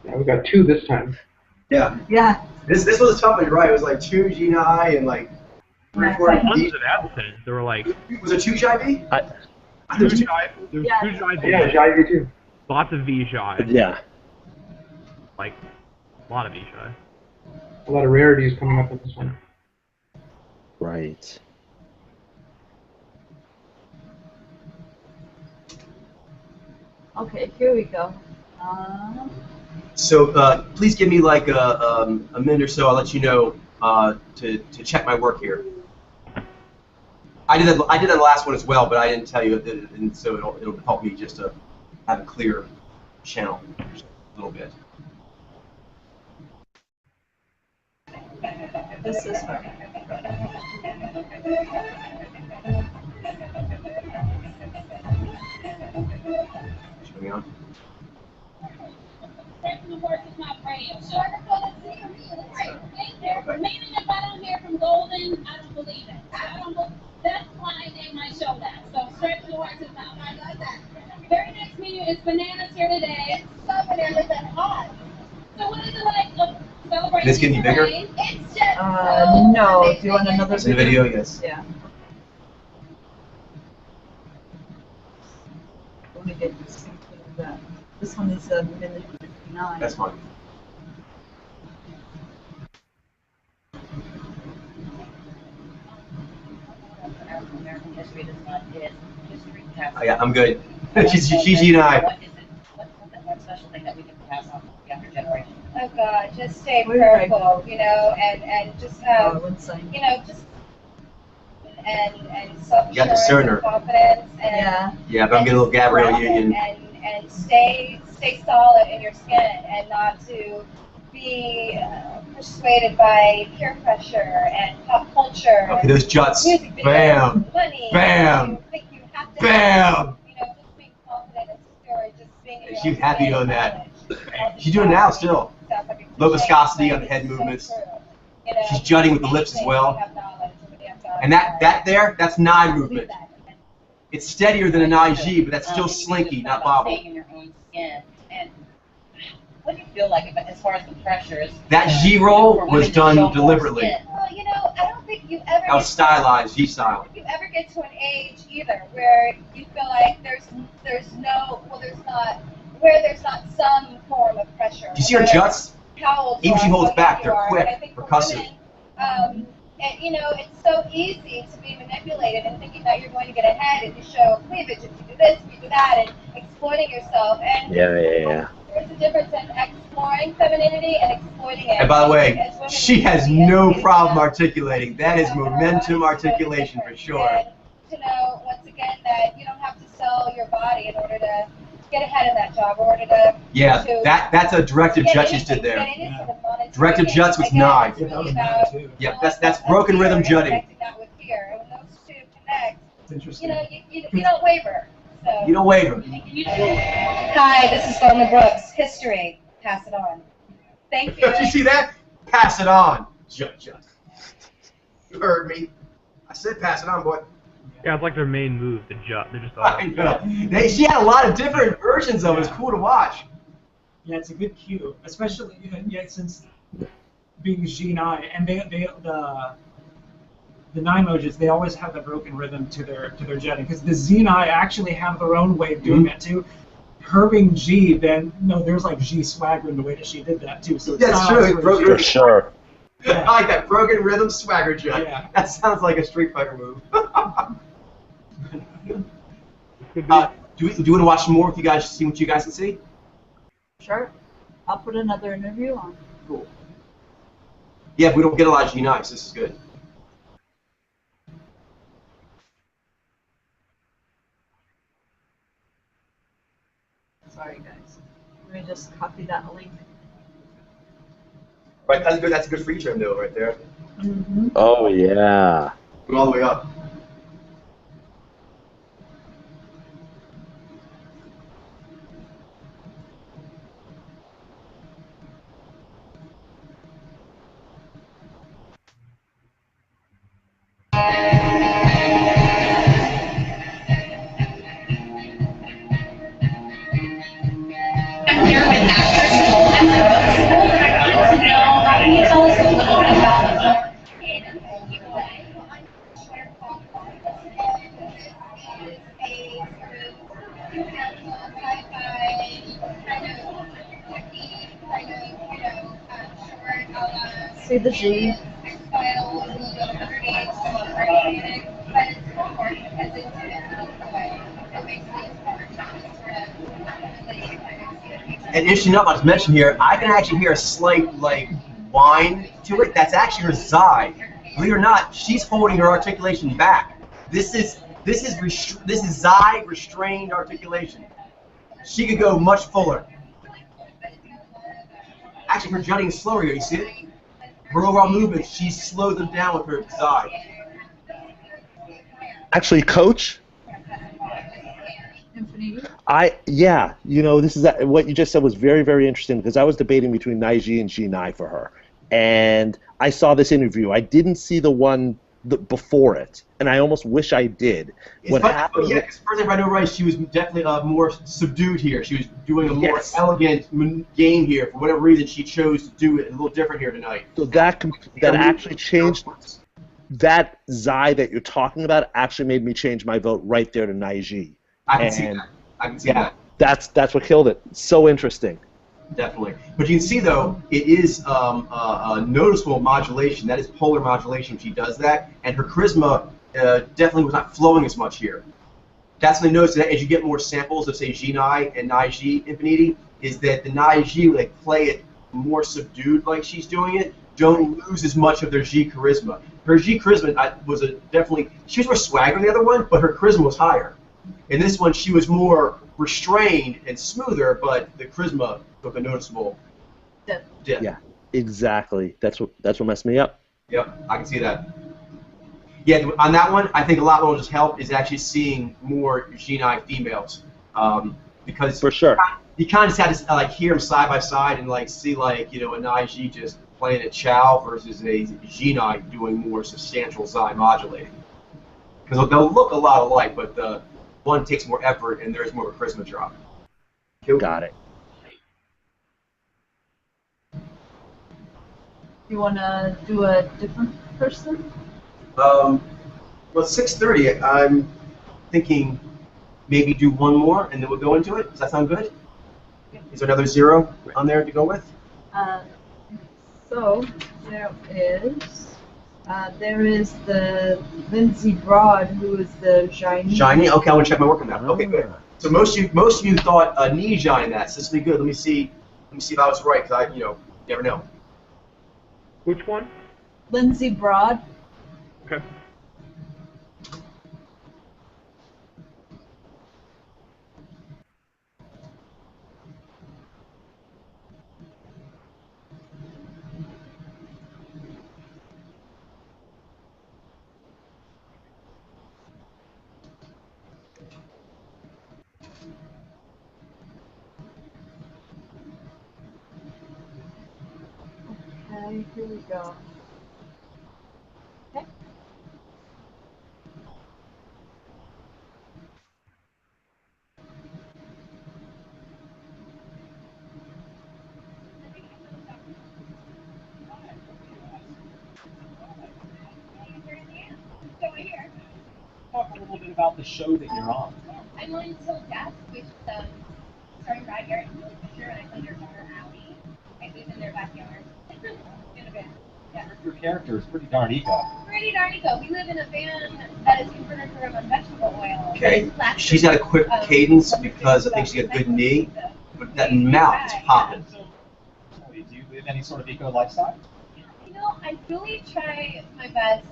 Yeah, we got 2 this time. Yeah. Yeah. This was a tough one, you're right. It was like 2 Ginai and like Tons of abstinence. There were like Was it 2 JIV? I, I think it was 2. there's Yeah. 2 Jai Yeah, Jivey too. lots of Vijay, yeah. like a lot of Vijay. A lot of rarities coming up in this one. Right. Okay, here we go. So please give me like a minute or so. I'll let you know to check my work here. I did that last one as well, but I didn't tell you, and so it'll help me just to have a clear channel a little bit. This is her. Should we on? The horse is not radio show. Meaning if I don't hear from Golden, I don't believe it. That's why I named my show that. So stretch the horse is not. I love that. Very next menu is bananas here today. It's so bananas and hot. So what is it like celebrating? This getting bigger? It's just No. Do you want another The video, yes. Yeah. Let me get this thing cleared up. This one is a minute 59. That's fine. American history does not is history pass. Oh, yeah, I'm good. she's you and I. What is it? What's that special thing that we can pass on to the younger generation? Oh God, just stay Where did I prayerful, you know, and just have, one second. you know, just and self-assurance You got discerner. and confidence and Yeah. Yeah, but I'm getting a little Gabrielle and, Union. and stay solid in your skin and not to be persuaded by peer pressure and pop culture. Okay, those juts. Music videos, Bam. money. Bam. You think you have to Bam. you know, just being confident and secure, just being in your She's own happy skin doing and that. knowledge. She's doing it now still. Sounds like a Low cliche, viscosity but on the head it's so movements. true. You know, She's jutting with the lips as anything well. you have knowledge, somebody has knowledge. And that's Nai Believe movement. that. It's steadier than a Nai G, but that's still slinky, not bobble. Staying in your own skin. And what do you feel like as far as the pressures? That G roll for was women to done show more deliberately. skin? Well, you know, I don't think you ever That was stylized, G style. I don't think you ever get to an age either where you feel like there's not some form of pressure. Do you see her juts? How old Even you she are, holds how back, young you they're are. quick, And I think for percussive. women, and you know, it's so easy to be manipulated and thinking that you're going to get ahead if you show cleavage, if you do this, if you do that, and exploiting yourself. And Yeah. there's a difference in exploring femininity and exploiting it. And by the way, As women, she we has need to be no educated problem to articulating. That is momentum articulation for sure. And to know, once again, that you don't have to sell your body in order to get ahead in that job, in order to Yeah, to that's a directive get jut she anything, did there. get anything in the monetary Directive gain. juts with Again, Nai. it's Yeah, that really was about nice too. Yep, that's broken rhythm jutting. connecting that with fear. And when those two connect, It's interesting. you know, you don't waver. So. You don't waver. Hi, this is Golden Brooks. History. Pass it on. Thank you. Did you see that? Pass it on. Jut. You heard me. I said pass it on, boy. Yeah, it's like their main move, the jut. They're just all. I know. She had a lot of different versions of it. It's cool to watch. Yeah, it's a good cue, especially since being G9 and the nine emojis, they always have the broken rhythm to their jetting because the Z9 actually have their own way of doing that too. Her being G, then no, there's like G swagger in the way that she did that too. So That's true. It's broken For rhythm. sure. I like that broken rhythm swagger jut. Yeah. That sounds like a Street Fighter move. Could be. Do you want to watch some more if you guys see what you guys can see? Sure. I'll put another interview on. Cool. Yeah, we don't get a lot of G9s. This is good. Sorry, guys. Let me just copy that link. Right, that's good. That's a good free term though, right there. Mm-hmm. Oh yeah. Go all the way up. sci-fi, kind of techy, kind of, short, See the G. X-Files, a little bit of underneath, some organic, but it's homework because it's in a beautiful way. It makes things more just sort of really kind of see the picture. And interesting enough, I was mentioned here, I can actually hear a slight whine to it. That's actually her Zai. Believe it or not, she's holding her articulation back. This is Zai restrained articulation. She could go much fuller. Actually, her jutting is slower here. You see it? Her overall movement, she slowed them down with her Zai. Actually, Coach, this is what you just said was very, very interesting because I was debating between Naiji and Jinai for her, and I saw this interview. I didn't see the one before it, and I almost wish I did. What happened? Yeah, because first, if I know right, she was definitely more subdued here. She was doing a more elegant game here. For whatever reason, she chose to do it a little different here tonight. So that actually changed. That Zai that you're talking about actually made me change my vote right there to Naiji. I can see that. I can see that. That's what killed it. So interesting. Definitely. But you can see, though, it is a noticeable modulation. That is polar modulation. She does that. And her charisma definitely was not flowing as much here. That's when I noticed that as you get more samples of, say, Jinai and Naiji Infinity, is that the Naiji play it more subdued like she's doing it, don't lose as much of their G charisma. Her G charisma was definitely, she was more swagger than the other one, but her charisma was higher. In this one, she was more restrained and smoother, but the charisma took a noticeable dip. Yeah, exactly. That's what messed me up. Yep, I can see that. Yeah, on that one, I think a lot will just help is actually seeing more Jinai females, because for sure you kind of just had to hear them side by side and see a Naiji just playing a Chow versus a Jinai doing more substantial Zai modulating. Because they'll look a lot alike, but the one takes more effort and there's more of a charisma drop. Cool. Got it. You want to do a different person? Well, it's 6:30. I'm thinking maybe do one more and then we'll go into it. Does that sound good? Is there another 0 on there to go with? So there is the Lindsay Broad, who is the shiny. Shiny? Okay, I want to check my work on that. Okay, good. So most of you thought Nijai in that. So this will be good. Let me see if I was right, because you never know. Which one? Lindsay Broad. Okay. Okay, here we go. Okay. Talk a little bit about the show that you're on. I'm on Till Death, which is starring Brad Garrett and Billy Fisher, and I play their daughter Allie. I live in their backyard. In a van. Yeah. Your character is pretty darn eco. Pretty darn eco. We live in a van that is converted to run on vegetable oil. Okay. She's got a quick cadence because I think she's got a good knee, but that mouth is popping. So, do you live any sort of eco lifestyle? I really try my best.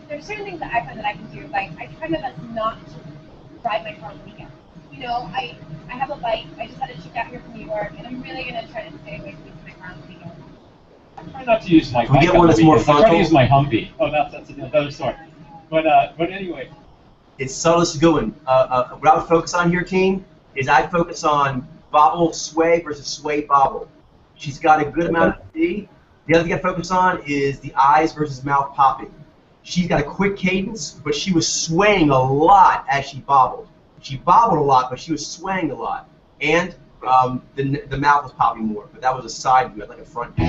There's certain things that I find that I can do. Like, I try my best not to ride my car on the weekends. I have a bike. I just had to ship out here from New York, and I'm really going to try to stay away from using my car on the weekends. I try not to use my bike. Can we get one that's more I try to frontal? use my Humvee. Oh, that's another story. But anyway. It's subtle. This is good one. What I would focus on here, team, is I'd focus on bobble sway versus sway bobble. She's got a good amount of D. The other thing I focus on is the eyes versus mouth popping. She's got a quick cadence, but she was swaying a lot as she bobbled. She bobbled a lot, but she was swaying a lot. And the mouth was popping more, but that was a side view, like a front view.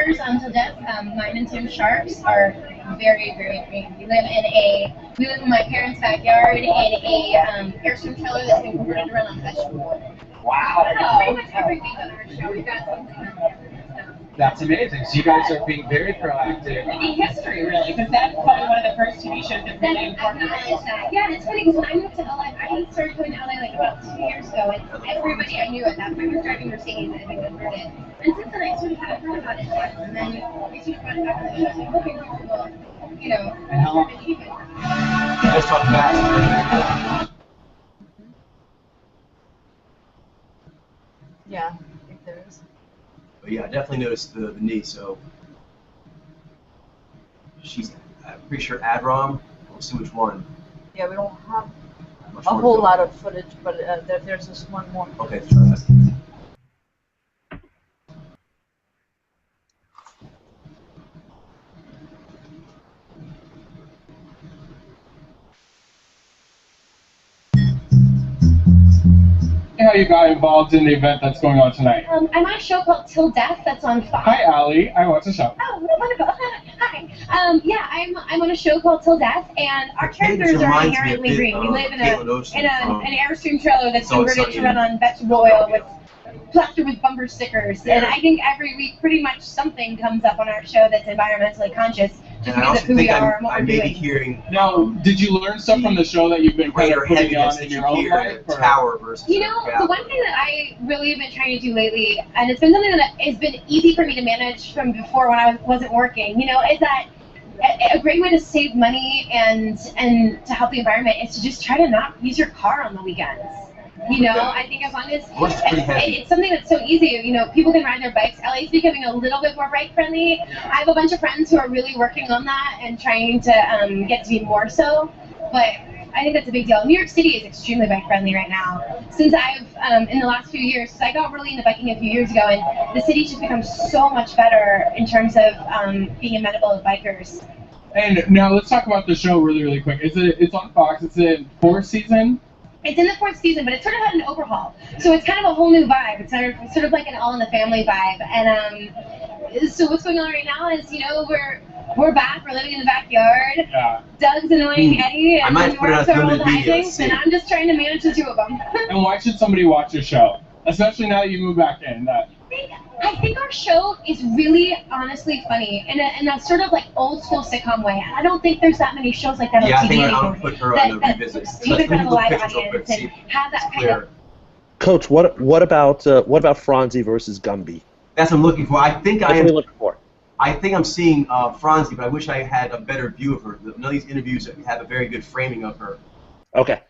neighbors until death, mine and Tim Sharp's, are very, very green. We live in my parents' backyard in a Airstream trailer that's been converted to run on vegetable. Wow. Pretty much every week on our show, we've got something on there. That's amazing. So you guys are being very proactive. Making history, really, because that's probably one of the first TV shows that really incorporated That. Yeah, it's funny because when I moved to LA, I started going to LA like about 2 years ago, and everybody I knew at that point was driving Mercedes and had been converted. And since then, I sort of haven't heard about it yet. And then we sort of brought it back on the show, so I'm hoping people will, you know, And how long? believe it. Let's talk fast. Yeah, I think there is. But yeah, I definitely noticed the knee. So she's, I'm pretty sure Adrom. We'll see which one. Yeah, we don't have Much a more to whole go. lot of footage, but there's just one more. Okay, fast. How you got involved in the event that's going on tonight? I'm on a show called Till Death that's on Fox. Hi, Allie. I watch the show. Oh, wonderful. Hi. Yeah, I'm on a show called Till Death, and our characters are reminds me a inherently bit green. We of live in Caitlin Olsen from an Airstream trailer that's So It's converted to Sunny run on vegetable oil with plastered with bumper stickers. And I think every week pretty much something comes up on our show that's environmentally conscious, just And I because also of who we think are and what I we're may be doing. hearing Now, did you learn stuff from the show that you've been kind greater of putting heaviness on that in you your own hear life? in a or- tower versus You know, the one thing that I really have been trying to do lately, and it's been something that has been easy for me to manage from before when I wasn't working, you know, is that a great way to save money and to help the environment is to just try to not use your car on the weekends. You know, I think as long as it's something that's so easy, you know, people can ride their bikes. LA's becoming a little bit more bike friendly. I have a bunch of friends who are really working on that and trying to get to be more so. But I think that's a big deal. New York City is extremely bike friendly right now. Since I've, in the last few years, because I got really into biking a few years ago, and the city's just become so much better in terms of being amenable to bikers. And now let's talk about the show really, really quick. It's on Fox. It's in 4th season. It's in the 4th season, but it's sort of had an overhaul. So it's kind of a whole new vibe. It's sort of like an All in the Family vibe. And so what's going on right now is, you know, we're back. We're living in the backyard. Yeah. Doug's annoying Eddie, I and might put we're it up as to our limited old video, hijinks, and I'm just trying to manage the two of them. And why should somebody watch your show? Especially now that you move back in. I think our show is really, honestly funny in a sort of like old school sitcom way. I don't think there's that many shows like that on Yeah, I TV think anymore. I'll put her on the revisit. Even in front of a live Pictures real quick, audience and see have that kind clear. of. Coach, what about Franzi versus Gumby? That's what I'm looking for. I think That's I what we're am. looking for. I think I'm seeing Franzi, but I wish I had a better view of her. None of these interviews have a very good framing of her. Okay.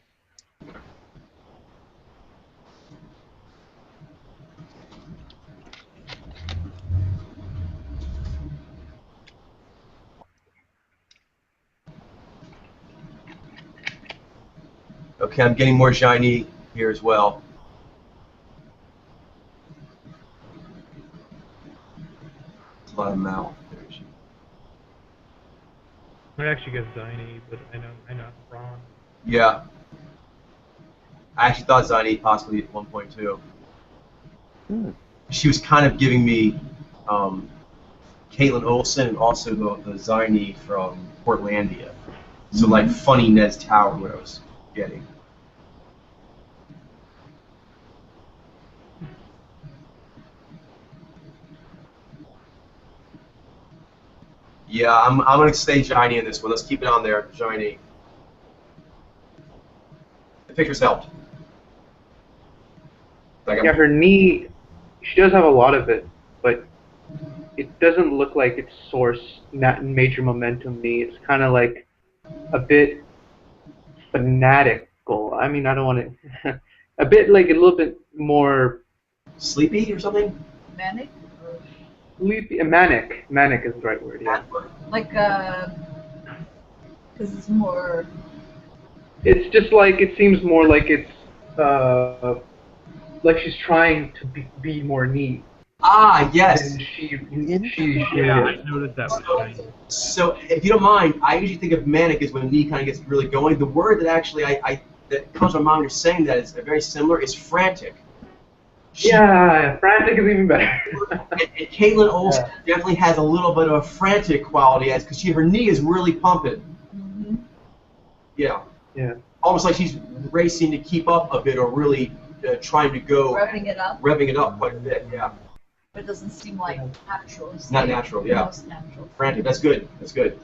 Okay, I'm getting more shiny here as well. It's a lot of mouth. There she. I actually get Ziny, but I know Ron. Yeah. I actually thought Ziny possibly at one point too. She was kind of giving me Caitlin Olsen and also the Ziny from Portlandia. So like funny Nez Tower, what I was getting. Yeah, I'm gonna stay shiny in this one. Let's keep it on there, shiny. The pictures helped. Like Yeah, her knee, she does have a lot of it, but it doesn't look like it's source, not major momentum knee. It's kind of like a bit fanatical. I mean, I don't want to, a bit like a little bit more sleepy or something? Manic? sleepy, manic. Manic is the right word, yeah. Like, because it's more... It's just like, it seems more like it's, like she's trying to be more neat. Ah, yes. And she Yeah, I noticed that with Ziny. So, if you don't mind, I usually think of manic as when knee kind of gets really going. The word that actually that comes to my mind when you're saying that is very similar is frantic. Yeah, frantic is even better. and Caitlin Olsen definitely has a little bit of a frantic quality, as because her knee is really pumping. Mm-hmm. Yeah. Yeah. Almost like she's racing to keep up a bit, or really trying to go. Revving it up. Revving it up quite a bit. Yeah. But it doesn't seem like natural. It's Not like natural. Yeah. Most natural. Frantic. That's good. That's good.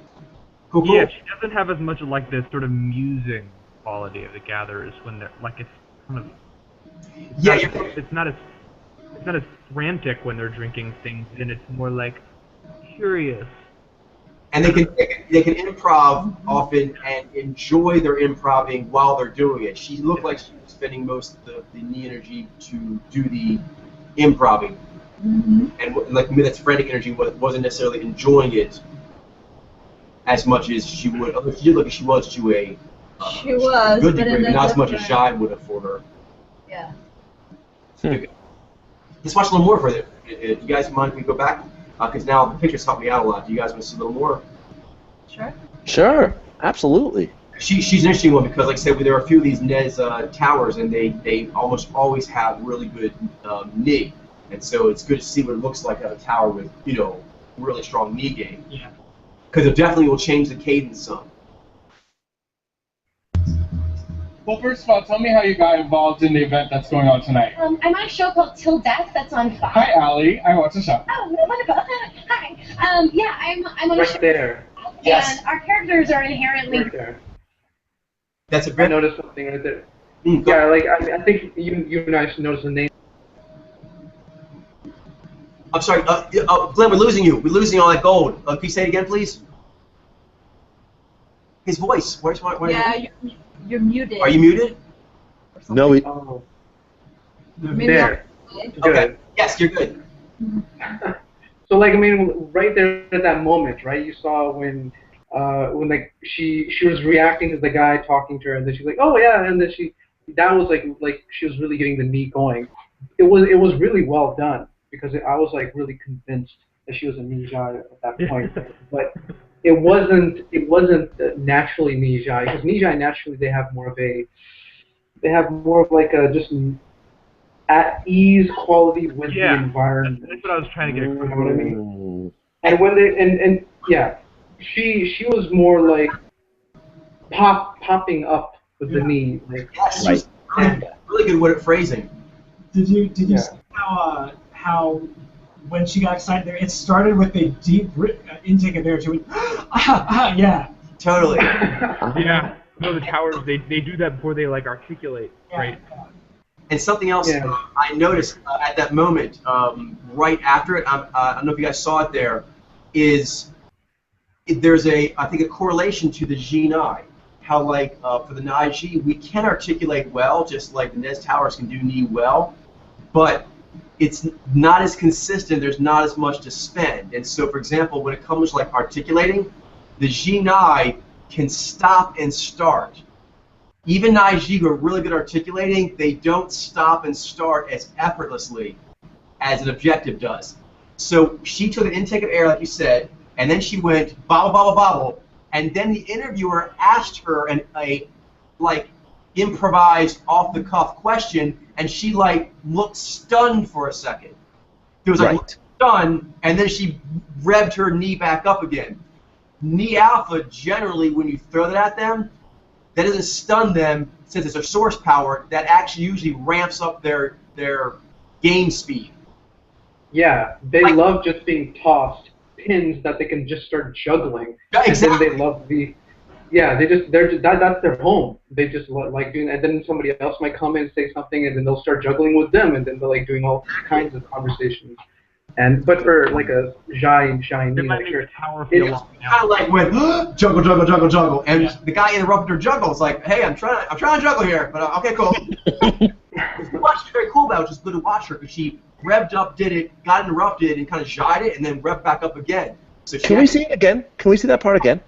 Cool. Cool. Yeah, she doesn't have as much of like this sort of musing quality of the gatherers when they're like it's kind of. Yeah. It's not as frantic when they're drinking things, and it's more like curious. And they can improv often and enjoy their improving while they're doing it. She looked like she was spending most of the knee energy to do the improving, and like that's frantic energy wasn't necessarily enjoying it as much as she would. Although she did look like she was to a good degree, but not as much as Jai would have for her. Yeah. Let's watch a little more for it. You guys mind if we go back? Because now the pictures help me out a lot. Do you guys want to see a little more? Sure. Sure, absolutely. She's an interesting one because, like I said, there are a few of these Nez towers, and they almost always have really good knee, and so it's good to see what it looks like at a tower with really strong knee game. Yeah. Because it definitely will change the cadence some. Well, first of all, tell me how you got involved in the event that's going on tonight. I'm on a show called Till Death that's on Fox. Hi, Allie. I watch the show. Oh, wonderful. Hi. Yeah, I'm on a show. Right there. And our characters are inherently. Right there. That's a I great. noticed something right there. Yeah, like I think you and I should notice the name. I'm sorry, Glenn, we're losing you. We're losing all that gold. Can you say it again, please? His voice. Where's my? Yeah, you're muted. Are you muted? No, we. Oh. Maybe There. not. Okay. Yes, you're good. So like I mean, right there at that moment, right? You saw when like she was reacting to the guy talking to her, and then she's like, oh yeah, and then that was like she was really getting the knee going. It was really well done because I was like really convinced that she was a ninja at that point, but it wasn't naturally ninja because ninja naturally they have more of like a just at ease quality with the environment. That's what I was trying to get across. You know what I mean? And when they and yeah, she was more like popping up with the knee, like yes, really good word phrasing. Did you see how when she got excited there, it started with a deep intake of air to it. Yeah. Totally. Yeah. No, the towers they do that before they like articulate, right? And something else I noticed at that moment, right after it, I don't know if you guys saw it there, there's I think a correlation to the Jinai. How like for the Naiji, we can articulate well, just like the Nez towers can do knee well, but it's not as consistent, there's not as much to spend. And so, for example, when it comes to like articulating, the Jinai can stop and start. Even Naiji who are really good articulating, they don't stop and start as effortlessly as an objective does. So she took an intake of air, like you said, and then she went bobble, bobble, bobble, and then the interviewer asked her a like improvised off-the-cuff question, and she like looked stunned for a second. It was like stunned, and then she revved her knee back up again. Knee alpha, generally, when you throw that at them, that doesn't stun them since it's a source power. That actually usually ramps up their game speed. Yeah, they love just being tossed pins that they can just start juggling. Yeah, exactly. And then they love that's their home. They just like doing that. And then somebody else might come in and say something, and then they'll start juggling with them, and then they're like doing all kinds of conversations. But for like a giant knee, like it's kind of like when juggle, juggle, juggle, juggle, and the guy interrupted her juggle. It's like, hey, I'm trying to juggle here, but okay, cool. It's very cool about it. It was just good to watch her because she revved up, did it, got interrupted, and kind of shied it, and then revved back up again. So can we see it again? Can we see that part again?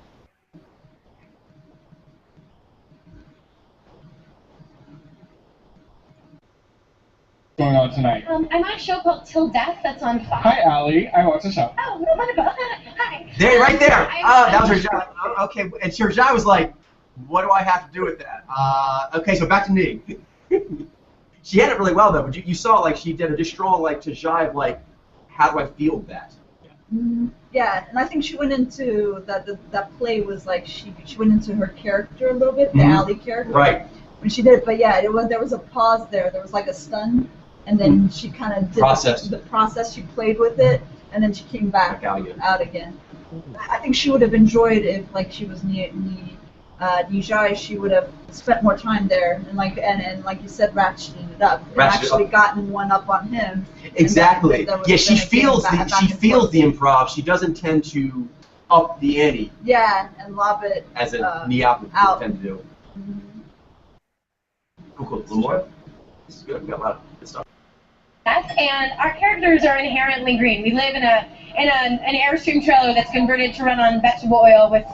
Going on tonight? I'm on a show called Till Death that's on Fox. Hi, Allie. I watch the show. Oh, wonderful. Hi. There, right there. That was her job. Okay, and Shirjai was like, what do I have to do with that? Okay, so back to knee. She had it really well though, but you saw like she did a just strong like to jive like, how do I feel that? Yeah, and I think she went into that play was like she went into her character a little bit, the Allie character. Right. When she did it, but yeah, there was a pause there. There was like a stun, and then she kind of did the process. She played with it, and then she came back out again. I think she would have enjoyed if like she was Nijai, she would have spent more time there and like you said, ratcheting it up and actually gotten one up on him. Exactly. Yeah, she feels the improv. She doesn't tend to up the ante. Yeah, and lob it as a Niap would tend to do. Cool. A little more. This is good. We got a lot of good stuff. And our characters are inherently green. We live in an Airstream trailer that's converted to run on vegetable oil with.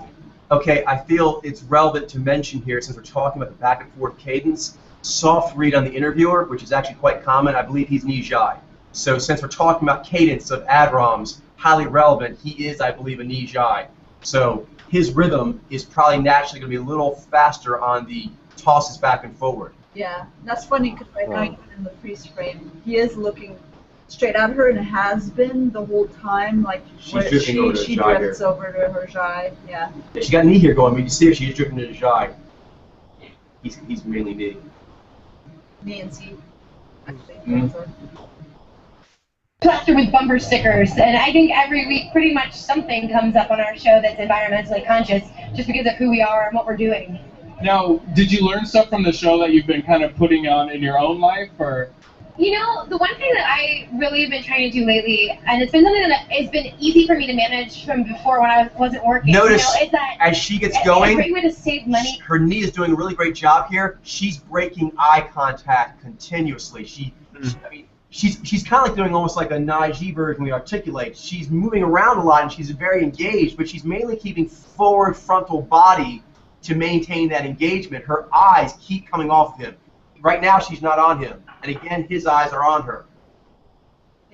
Okay, I feel it's relevant to mention here, since we're talking about the back and forth cadence, soft read on the interviewer, which is actually quite common. I believe he's Nijai. So since we're talking about cadence of ad-roms, highly relevant, he is, I believe, a Nijai. So his rhythm is probably naturally going to be a little faster on the tosses back and forward. Yeah, that's funny because right now in the freeze frame, he is looking straight at her and has been the whole time. Like she drifts over to her Jai. Yeah. She got knee here going, but you see her, she's drifting to the Jai. He's mainly knee. Knee and C. Actually. Plastered with bumper stickers, and I think every week pretty much something comes up on our show that's environmentally conscious, just because of who we are and what we're doing. Now, did you learn stuff from the show that you've been kind of putting on in your own life, or? You know, the one thing that I really have been trying to do lately, and it's been something that has been easy for me to manage from before when I wasn't working. Notice, is that as she gets going, a great way to save money. Her knee is doing a really great job here. She's breaking eye contact continuously. She's kind of like doing almost like a Naiji version we articulate. She's moving around a lot and she's very engaged, but she's mainly keeping forward frontal body to maintain that engagement. Her eyes keep coming off of him. Right now she's not on him. And again, his eyes are on her.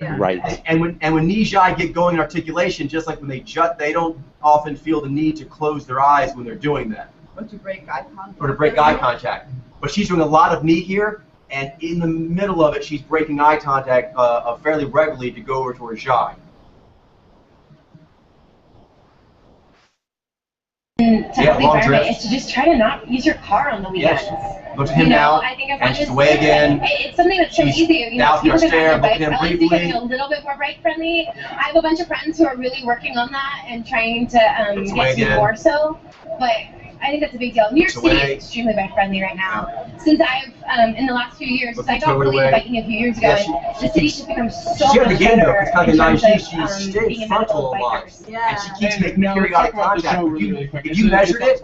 Yeah. Right. And when Nijai get going in articulation, just like when they jut, they don't often feel the need to close their eyes when they're doing that. Or to break eye contact. Or to break eye contact. But she's doing a lot of knee here, and in the middle of it, she's breaking eye contact fairly regularly to go over to her Jai. Long drift. Is to just try to not use your car on the weekends. Yes. Look at him now, I think and she's away again. It's something that's so easy. Down the stair, look at him briefly. Getting a little bit more bike friendly. I have a bunch of friends who are really working on that and trying to get to more so. But I think that's a big deal. New York City is extremely bike friendly right now. Yeah. Since I've, in the last few years, since I got really into biking a few years ago, and the city's just become so much better. It's kind of nice. She stayed frontal a lot. Yeah. And she keeps making periodic contact. If you measured it,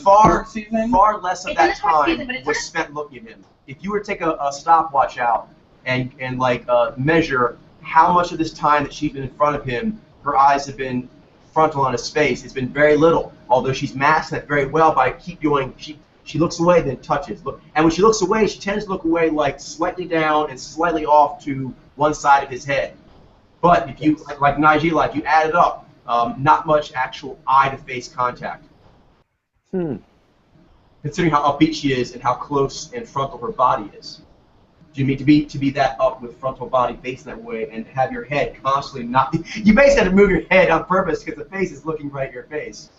far less of that time was spent looking at him. If you were to take a stopwatch out and measure how much of this time that she's been in front of him, her eyes have been frontal on his face, it's been very little. Although she's masked that very well by keep going. She looks away, then touches. Look, and when she looks away, she tends to look away like slightly down and slightly off to one side of his head. But if you like Naiji, like you add it up, not much actual eye-to-face contact. Considering how upbeat she is and how close and frontal her body is. Do you mean to be that up with frontal body facing that way and have your head constantly not? You basically have to move your head on purpose because the face is looking right at your face.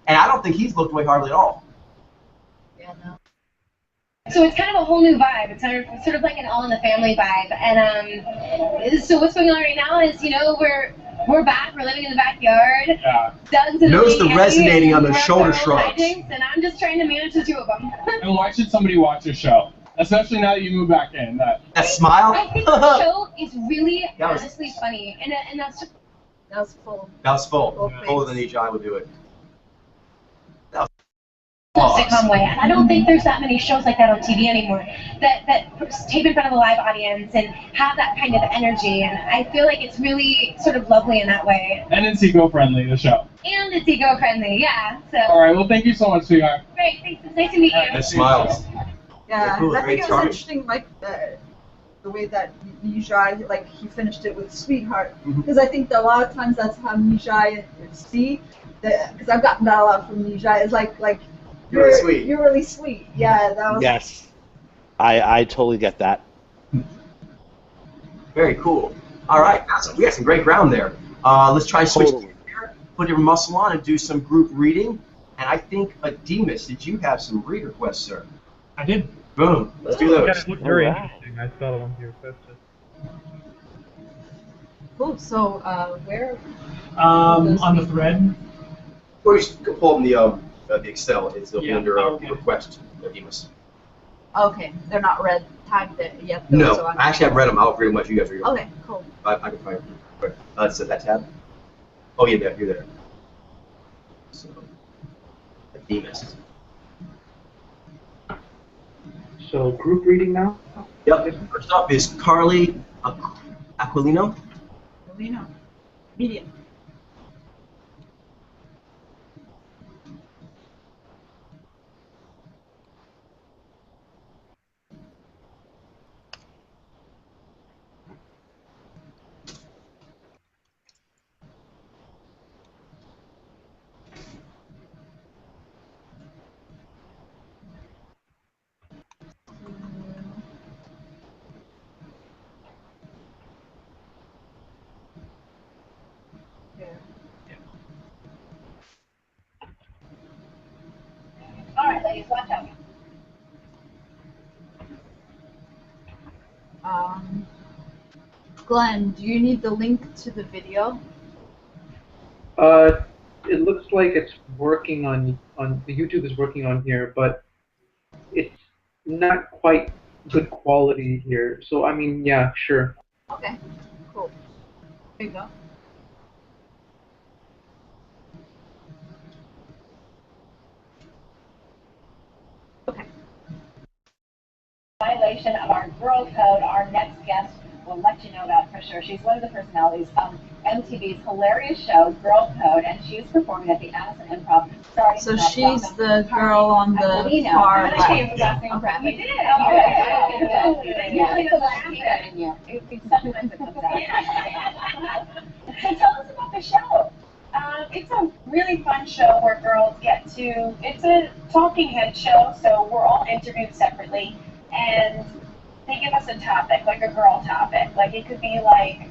And I don't think he's looked away hardly at all. Yeah, no. So it's kind of a whole new vibe. It's sort of like an All in the Family vibe. And so what's going on right now is, we're back. We're living in the backyard. Yeah. Doug's in Notice the resonating on the shoulder shrugs. And I'm just trying to manage the two of them. And why should somebody watch your show? Especially now that you move back in. That smile? I think the show is really honestly funny. And that's just... That was full. That was full. Fuller than each eye would do it. Sitcom way. And I don't think there's that many shows like that on TV anymore that tape in front of a live audience and have that kind of energy. And I feel like it's really sort of lovely in that way. And it's eco-friendly, the show. And it's eco-friendly, yeah. So. All right. Well, thank you so much, sweetheart. Great. Thanks. It's nice to meet you. And smiles. Yeah, cool. I think it was interesting, the way that Nijai, he finished it with sweetheart, because I think that a lot of times that's how Nijai see. Because I've gotten that a lot from Nijai. It's like. You're really sweet. You're really sweet. Yeah, that was. Yes. I totally get that. Very cool. All right, so we got some great ground there. Let's try to switch Totally. here, put your muscle on, and do some group reading. And I think, Demas, did you have some read requests, sir? I did. Boom. Let's do Yeah, those. it looked very Alright. interesting. I saw the ones you requested. Cool. So where? On the thread. Or you just pull them the Excel. It's Yeah, under okay. request, Demas. Okay, they're not red tagged yet. Though, No, so I actually haven't read them. I'll read them what you guys read. Okay, cool. I can find them. That's that tab. Oh, yeah, you're there. So, Demas. So group reading now. Yep. First up is Carly Aquilino. Lino. Medium. All right, ladies, watch out. Glenn, do you need the link to the video? It looks like it's working on the YouTube is working on here, but it's not quite good quality here. So I mean, yeah, sure. Okay, cool. There you go. Okay. Violation of our girl code. Our next guest will let you know about for sure. She's one of the personalities of MTV's hilarious show, Girl Code, and she is performing at the Addison Improv. Starting So tonight. she's Welcome, the girl on the Aquilino. far I'm gonna left. change the last name. Okay. You did. Yeah, it's a laugh in you. Sometimes it comes out. So tell us about the show. It's a really fun show where girls get to, it's a talking head show, so we're all interviewed separately, and they give us a topic, like a girl topic. Like it could be like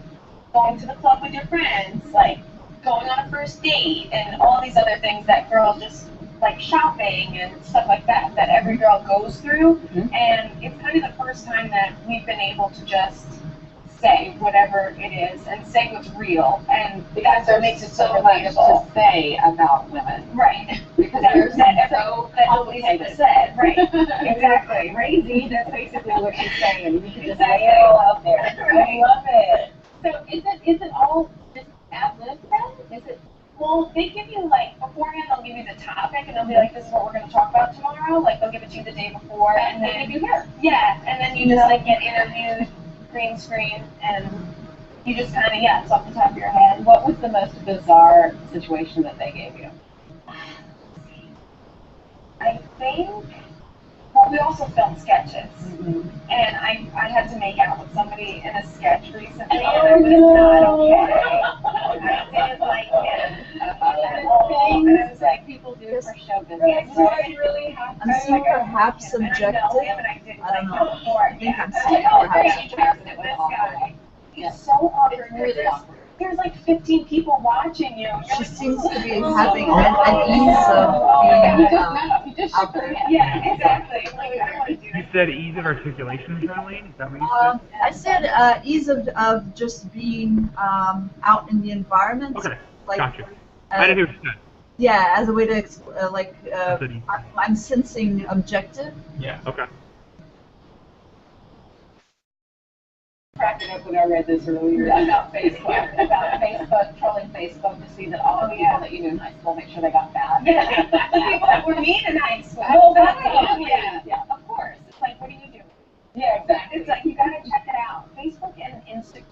going to the club with your friends, like going on a first date, and all these other things that girls just, like shopping and stuff like that, that every girl goes through. And it's kind of the first time that we've been able to just say whatever it is and say what's real, and that's what makes it so relatable to say about women. Right. Because that there's so that nobody's ever said. Right. Exactly. Crazy. That's basically what she's saying. You can just Exactly. lay it all out there. I love it. So is it all just ad lib then? Is it? Well, they give you, like, beforehand, they'll give you the topic, and they'll be like, this is what we're going to talk about tomorrow. Like, they'll give it to you the day before, and then They give you here. yeah, and then you just, like, get interviewed, green screen, and you just kind of, yeah, it's off the top of your head. What was the most bizarre situation that they gave you? I think, well, we also filmed sketches, and I had to make out with somebody in a sketch recently, and it was not okay. I didn't like it at all, and I was like, People do for show business. yeah, so I really have I'm still perhaps and I subjective. know him, and I didn't I don't like know. him before. I think I'm I still know, perhaps right? This guy. It's so awkward. It's really awkward. There's like 15 people watching you. She seems to be having an ease of being out there. Yeah, exactly. Like, I don't want to do You this. said ease of articulation, Charlene? Is that what you said? I said ease of just being out in the environment. Okay, Like, gotcha. I didn't hear what you said. Yeah, as a way to I said ease. I'm sensing objective. Yeah. Okay. Cracking up when I read this earlier about Facebook, trolling Facebook to see that all the people that you knew in high school make sure they got bad. The people that were mean in high school. Well, that's Yeah. Of course. It's like, what do you do? Yeah, exactly. It's like, you gotta check it out. Facebook and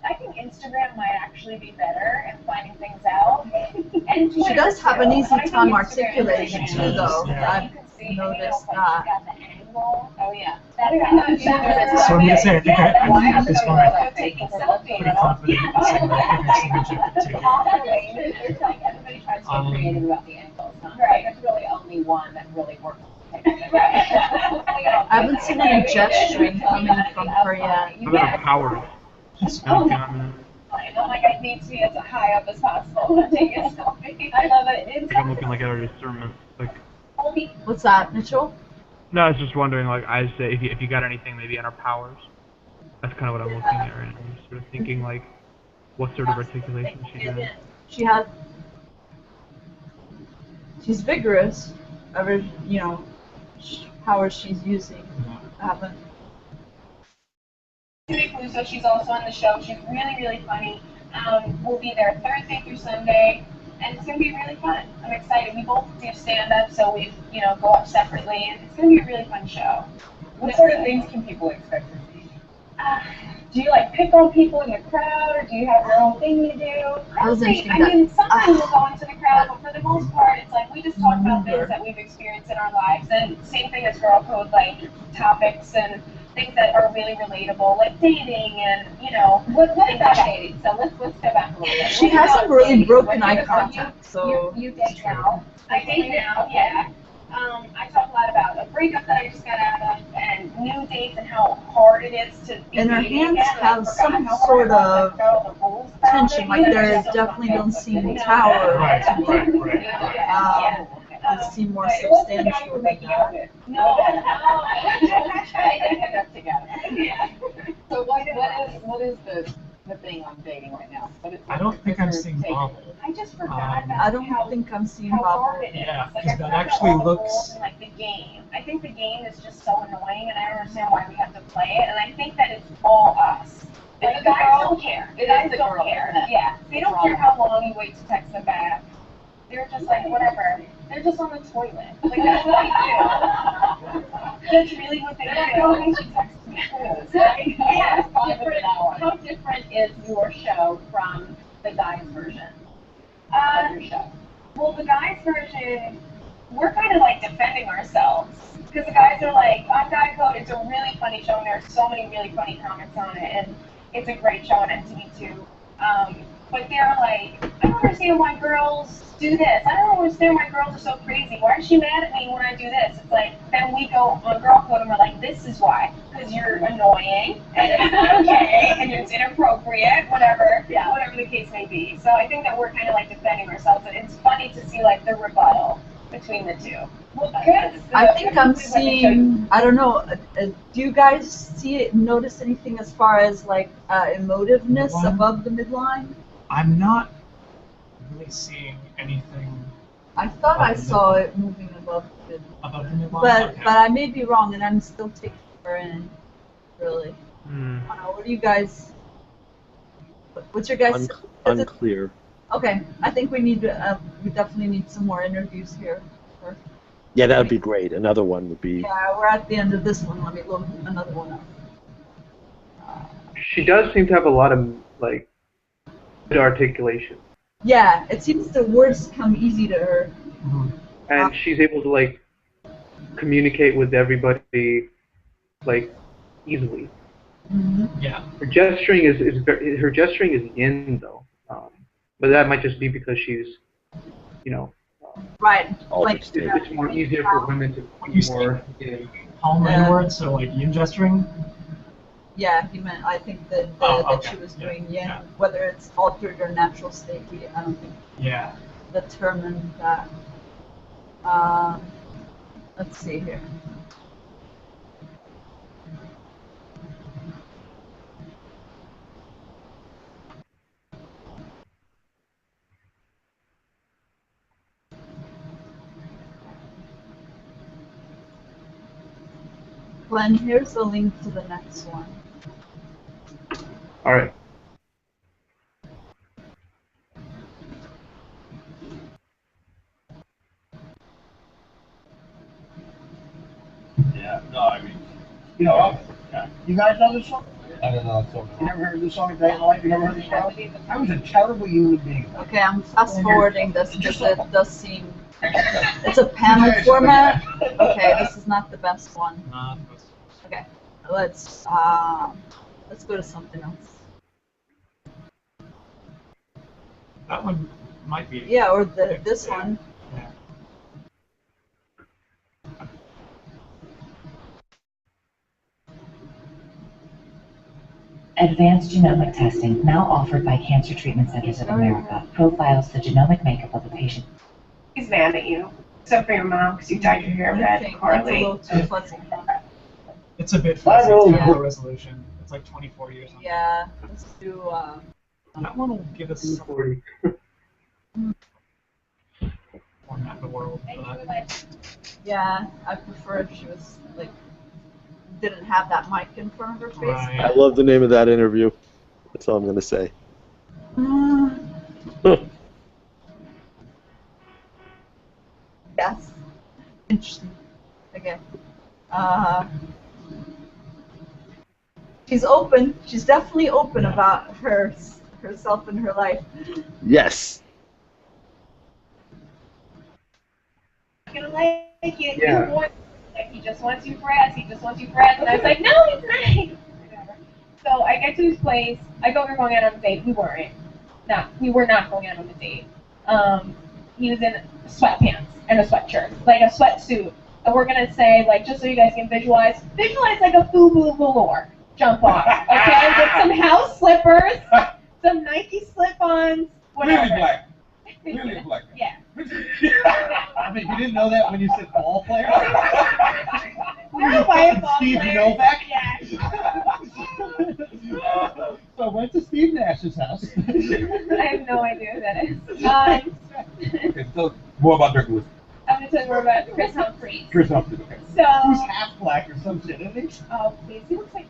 I think Instagram might actually be better at finding things out. And She does have an easy I think time Instagram articulating is too, like- though. You I've can see noticed like, that. she got the angle. Oh yeah. That's So I'm gonna say, I think at this point, I'm taking selfies. pretty confident in saying that I think it's subjective too. It's like everybody tries to get creative about the angles, huh? Right. There's really only one that really works. Right. I haven't seen any gesturing coming from her yet. What about her powers? I'm like, I need to be as high up as possible when taking a selfie. I love it. It's I'm looking like at her discernment. Like, What's that, Mitchell? no, I was just wondering, like, I say if you got anything maybe on her powers. That's kind of what I'm looking at right now. I'm just sort of thinking like, what sort of articulation she does. She's vigorous. Ever, powers she's using. I haven't. So she's also on the show. She's really, really funny. We'll be there Thursday through Sunday, and it's gonna be really fun. I'm excited. We both do stand up, so we, go up separately, and it's gonna be a really fun show. What sort of things can people expect to see? Do you pick on people in the crowd, or do you have your own thing you do? Honestly, I mean, sometimes we'll go into the crowd, but for the most part, it's like we just talk about things that we've experienced in our lives, and same thing as Girl Code, topics and things that are really relatable, like dating and, What about dating? So let's go back a little bit. She hasn't really broken eye contact, so. You date now. I date now, yeah. I talk a lot about a breakup that I just got out of, and new dates and how hard it is to be And her dating hands again. have some sort of tension, like there definitely don't seem tower. They seem more substantial than that. No. So what is the thing on dating right now? I don't think I'm seeing Bobble. I just forgot I don't think I'm seeing how Bobble. hard it is. Yeah, Like, because I that forgot actually all the looks. rules and, the game. I think the game is just so annoying, and I don't understand why we have to play it. And I think that it's all us. Like, the guys don't care. The guys don't care. Yeah, they don't care how long you wait to text them back. They're just like, whatever. They're just on the toilet. Like, that's what they do. That's really what they do. Oh, she texts me. Yeah. How different is your show from the guys' version of your show? Well, the guys' version, we're kind of defending ourselves. Because the guys are like, on Guy Code, it's a really funny show, and there's so many really funny comments on it, and it's a great show on MTV2. But they're like, I don't understand why girls do this. I don't understand why girls are so crazy. Why is she mad at me when I do this? It's like, then we go on Girl Code and we're like, this is why. Because you're annoying, and it's not okay, and it's inappropriate, whatever the case may be. So I think that we're kind of defending ourselves, and it's funny to see the rebuttal between the two. Well, good. I think I'm seeing. I don't know. Do you guys notice anything as far as emotiveness above the midline? I'm not really seeing anything. I thought I saw it moving above the midline. Above the midline? But I may be wrong, and I'm still taking her in. Really. I don't know. What do you guys? What's your guys? Unclear. Okay, I think we need we definitely need some more interviews here. Yeah, that would be great. Another one would be. Yeah, we're at the end of this one. Let me look another one up. She does seem to have a lot of good articulation. Yeah, it seems the words come easy to her. And she's able to communicate with everybody easily. Yeah. Her gesturing is in though, but that might just be because she's, right. It's more easier for women to be more in. Palm inwards, so yin gesturing. Yeah, he meant. I think that she was doing yin, whether it's altered or natural state. I don't think. Yeah. Determined that. Let's see here. Glenn, here's the link to the next one. All right. Yeah, no, I mean, you guys know this song? I don't know. You never heard this song a day in life? You never heard this song? I was a terrible human being. Okay, I'm fast forwarding this because it does seem. It's a panel format. Okay, this is not the best one. Okay, let's go to something else. That one might be. Yeah, or this one. Yeah. Advanced genomic testing, now offered by Cancer Treatment Centers of America, profiles the genomic makeup of a patient. He's mad at you. Except for your mom, because you dyed your hair red, Carly. It's a bit fuzzy. It's kind of low resolution. It's like 2040 or something. Yeah, let's do. That one will give us some 40. more map of the world. Yeah, I prefer if she was like didn't have that mic in front of her face. Right. I love the name of that interview. That's all I'm going to say. Yes. Interesting. Okay. She's open. She's definitely open about herself and her life. Yes. He's gonna like you. Yeah. You want, like, he just wants you for us. He just wants you for us. And I was like, no, he's not. Whatever. So I get to his place. I go, we're going out on a date. We weren't. We were not going out on a date. He was in sweatpants and a sweatshirt, like a sweatsuit. And we're gonna say, like, just so you guys can visualize like a FUBU velour jump off, okay? With some house slippers, some Nike slip-ons, whatever. Really black. Really black. Yeah. I mean, you didn't know that when you said ball player? We're a ball Steve player. Novak? Yeah. So I went to Steve Nash's house. I have no idea who that is. Okay, so more about Dirk Lewis. I'm going to tell you more about Chris Humphries. Chris Humphries, okay. So, Who's half black or some shit, isn't he? oh, please. He looks like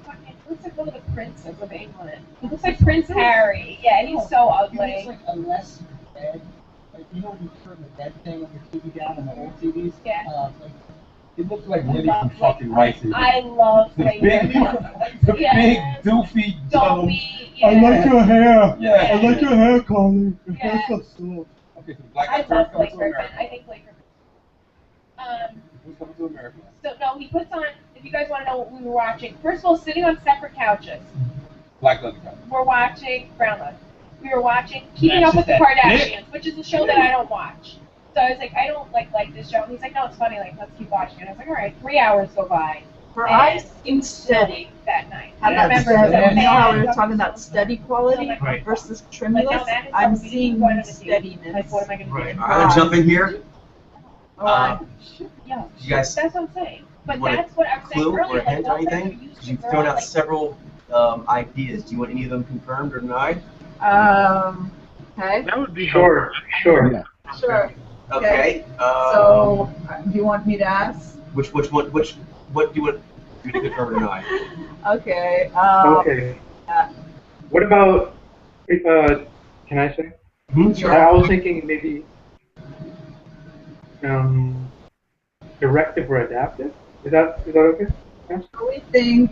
one of the princes of England. He looks like Prince Harry. Yeah, he's so He ugly. looks like a less bad, like, you know when you turn the red thing on your TV down on the old TVs? Yeah. Like, it looked like Liddy from fucking Rice. I love The Blake. big, the Yeah. big, doofy, Don't dumb. be. Yeah. your hair. Yeah. I like your hair, Colin. Your Yeah. hair's so soft. Okay, so black I actor love coming Blake to Griffin. America. I think Blake Griffin. Who's coming to America? So, no, he puts on, if you guys want to know what we were watching, first of all, sitting on separate couches. Black Leather Guy. We're watching Brown Leather. We were watching Keeping Up with the Kardashians, which is a show that I don't watch. So I was like, I don't like this show. And he's like, no, it's funny. Like, let's keep watching it. And I was like, all right. 3 hours go by. Her eyes seem steady that night. Have I that remember steady, you know how we were that. talking about steady quality Right. versus Like, tremulous? no, that is I'm something seeing going on the steadiness. Like, what am I going to do? Right. I'm gonna jump in here. Alright. Yeah, You guys that's what I'm saying. But want a that's what I was saying clue earlier. or a hint or what anything? if you used Because to you've girl, thrown out like, several ideas. Do you want any of them confirmed or denied? Okay. That would be Sure, sure. Yeah. Sure. Okay. So, do you want me to ask? What do you want me to confirm or deny? Okay. Okay. What about, can I say? Sure. I was thinking maybe directive or adaptive. Is that okay? Yeah. We think.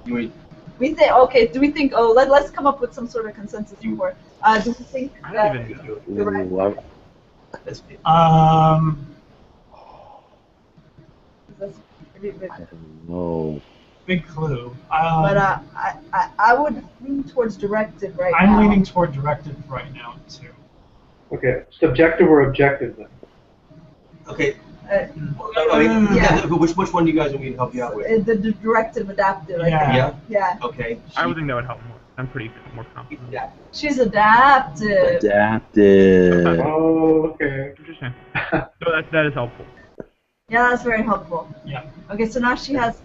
You want We think. Okay. Do we think? Oh, let's come up with some sort of consensus before. Do we think? I don't even know. Ooh, this? I don't know. Big clue. But I would lean towards directive right now. I'm leaning toward directive right now too. Okay. Subjective or objective then? Okay. Yeah. Which one do you guys want me to help you out with? The directive adaptive. I Yeah. think. Yeah. Yeah. Okay. I would think that would help more. I'm pretty more confident. Yeah. She's adaptive. Adaptive. Oh, okay. Interesting. So that is helpful. Yeah, that's very helpful. Yeah. Okay, so now she has.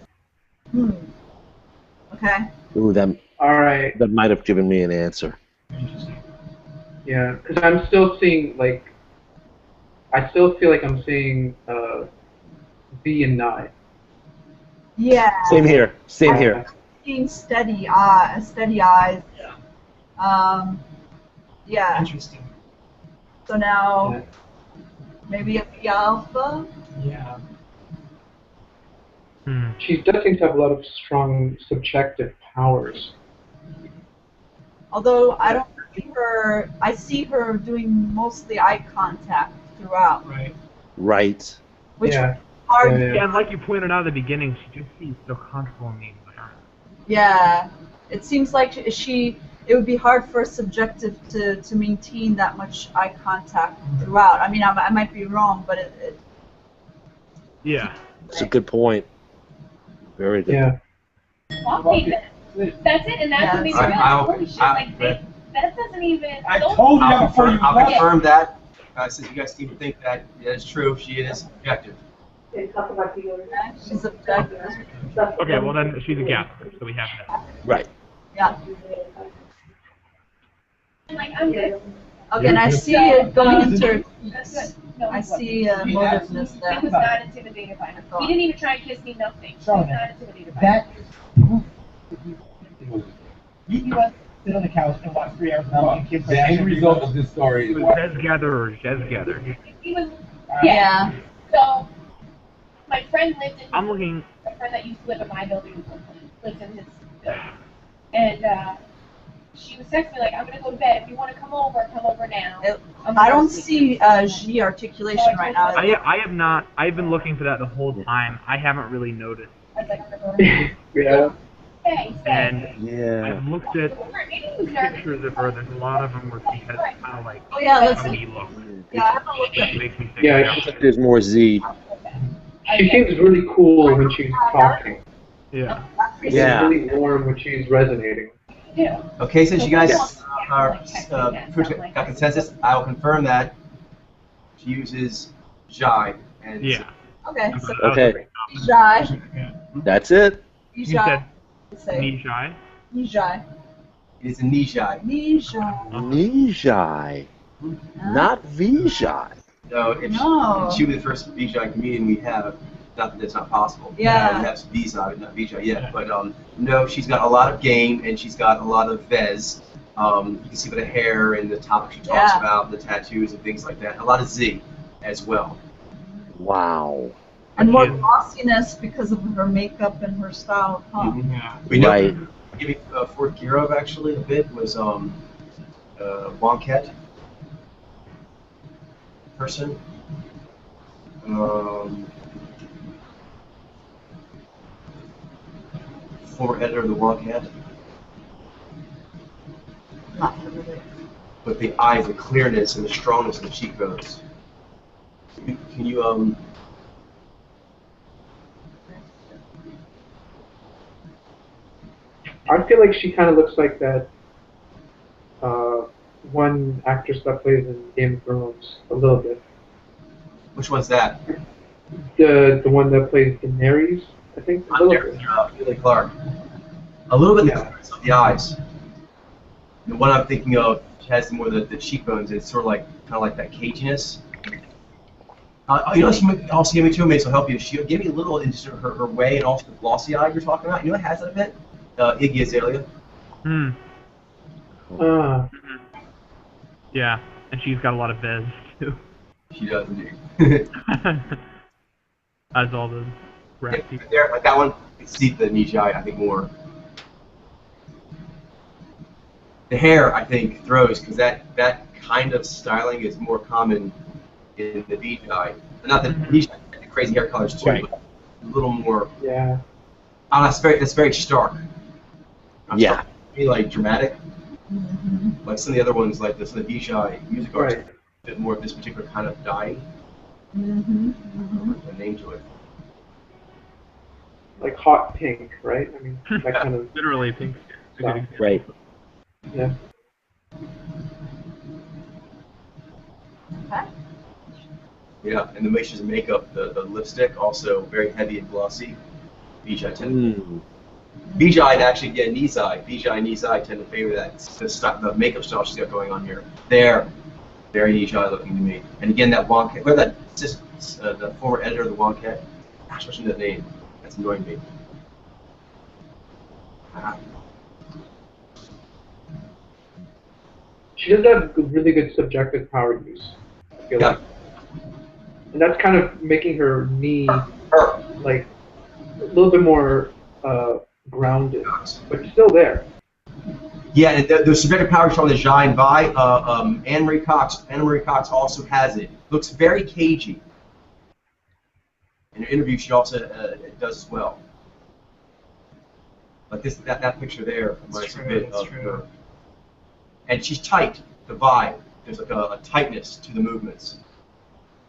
Okay. Ooh, that All right. might have given me an answer. Interesting. Yeah, because I'm still seeing, like, I still feel like I'm seeing V and Nye. Yeah. Same here. Same here. Seeing steady eyes. Yeah. Yeah. Interesting. So now Yeah. maybe a V alpha. Yeah. She does seem to have a lot of strong subjective powers. Although I don't see her. I see her doing mostly eye contact throughout, Right. Right. which Yeah. is hard. Yeah. Yeah, and like you pointed out at the beginning, she just seems so comfortable in the environment. Yeah, it seems like it would be hard for a subjective to maintain that much eye contact throughout. I mean, I might be wrong, but it Yeah. It's a good point. Very good. Yeah. Walking then. That's it, and that's what made me realize, holy shit, like, that doesn't even... I told you that before you I'll left. confirm that. Since you guys seem to think that is true, she is objective. She's objective. Okay, well then she's a gaslighter, so we have that. Right. Yeah. Like, I'm good. Okay, and I see it going into. That's good. No, I he wasn't. see motiveness He there. was not intimidated by her. He didn't even try to kiss me, nothing. He was So, not intimidated by her. that you guys sit on the couch and watch 3 hours of kids. The end result of this story It is was Zez-gather or Zez-gather. He was, Yeah. So, my friend lived in. I'm looking. My friend that used to live in my building lives in his building, and she was texting me like, "I'm gonna go to bed. If you want to come over now." I don't see G articulation right now. I have not. I've been looking for that the whole time. I haven't really noticed. I was like, "I'm gonna go to bed." Yeah. Stay. And Yeah. I've looked at pictures of her. There's a lot of them where she has kind of like Oh yeah, let's funny look. Yeah, I haven't looked at It makes me think. Yeah, yeah. she's, There's more Z. she seems really cool when she's talking. Yeah. She's Yeah. really warm when she's resonating. Yeah. Okay, since you guys are got consensus, I will confirm that she uses Jai. And Yeah. Okay, so Okay. Nijai. That's it. You said Say Nijai. Nijai. It is a Nijai. Nijai. Nijai. Not Vijai. No, if No. she was the first Vijay comedian we have, not that it's not possible. Yeah. We have Vijay, not Vijay yet. But no, she's got a lot of game and she's got a lot of Vez. You can see by the hair and the topic she talks about, the tattoos and things like that. A lot of Z as well. Wow. And more glossiness because of her makeup and her style of punk. Yeah. We know Right. maybe Fort Kirov actually a bit was Wonket person. Former editor of the Wonket. Not familiar. But the eyes, the clearness and the strongness of the cheekbones. Can you I feel like she kind of looks like that one actress that plays in Game of Thrones a little bit. which one's that? The one that plays Daenerys, I think. A little bit. Billy Clark. A little bit the clearness of the eyes. The one I'm thinking of has more the cheekbones. It's sort of like kind of like that caginess. You know, she also gave me too. Maybe she'll help you. She gave me a little in just her way, and also the glossy eye you're talking about. You know, it has that a bit. Iggy Azalea. Hmm. Yeah, and she's got a lot of Vez too. She does indeed. As all the rap people. There, like that one. You see the Nijai, I think more. The hair, I think, throws because that kind of styling is more common in the Vijay. Not that Vijay has the crazy hair colors too, Right. but a little more. Yeah. Oh, that's very stark. Yeah. Stark. Maybe like dramatic. Mm-hmm. Like some of the other ones, like some of the Vijay music Right. artists, a bit more of this particular kind of dyeing. Mm-hmm. Mm-hmm. A name to it. Like hot pink, right? I mean, that kind of. Literally pink. It's a good example. Right. Yeah. Okay. Yeah, and the mixtures of makeup, the lipstick, also very heavy and glossy. Vijay tend Mm. Vijay and actually, yeah, Nizai. Vijay and Nizai tend to favor that the makeup style she's got going on here. They're very Nizai looking to me. And again, that Wonket, where that the former editor of the Wonket. Gosh, what's that name? That's annoying me. She does have really good subjective power use. I feel like. And that's kind of making her knee like a little bit more grounded, but still there. Yeah, and the subjective power shown the Shine by Anne Marie Cox. Anne Marie Cox also has it. Looks very cagey. In her interview, she also does as well. Like this, that picture there reminds a bit of her. And she's tight. The vibe. There's like a tightness to the movements.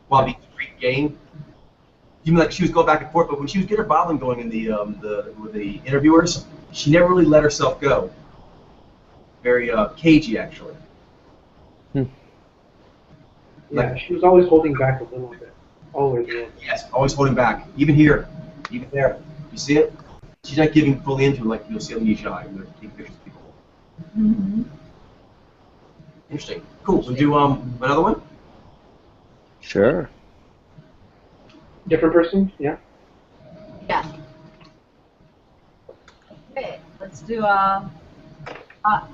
While being street game. Even like she was going back and forth, but when she was getting her bobbling going in with the interviewers, she never really let herself go. Very cagey, actually. Yeah, she was always holding back a little bit. Always. Yes, always holding back. Even here, even there. You see it? She's not giving fully into it like you'll see on the Eye when they're taking pictures of people. Mm-hmm. Interesting. Cool. We'll do another one? Sure. Different person? Yeah. Yeah. Okay, let's do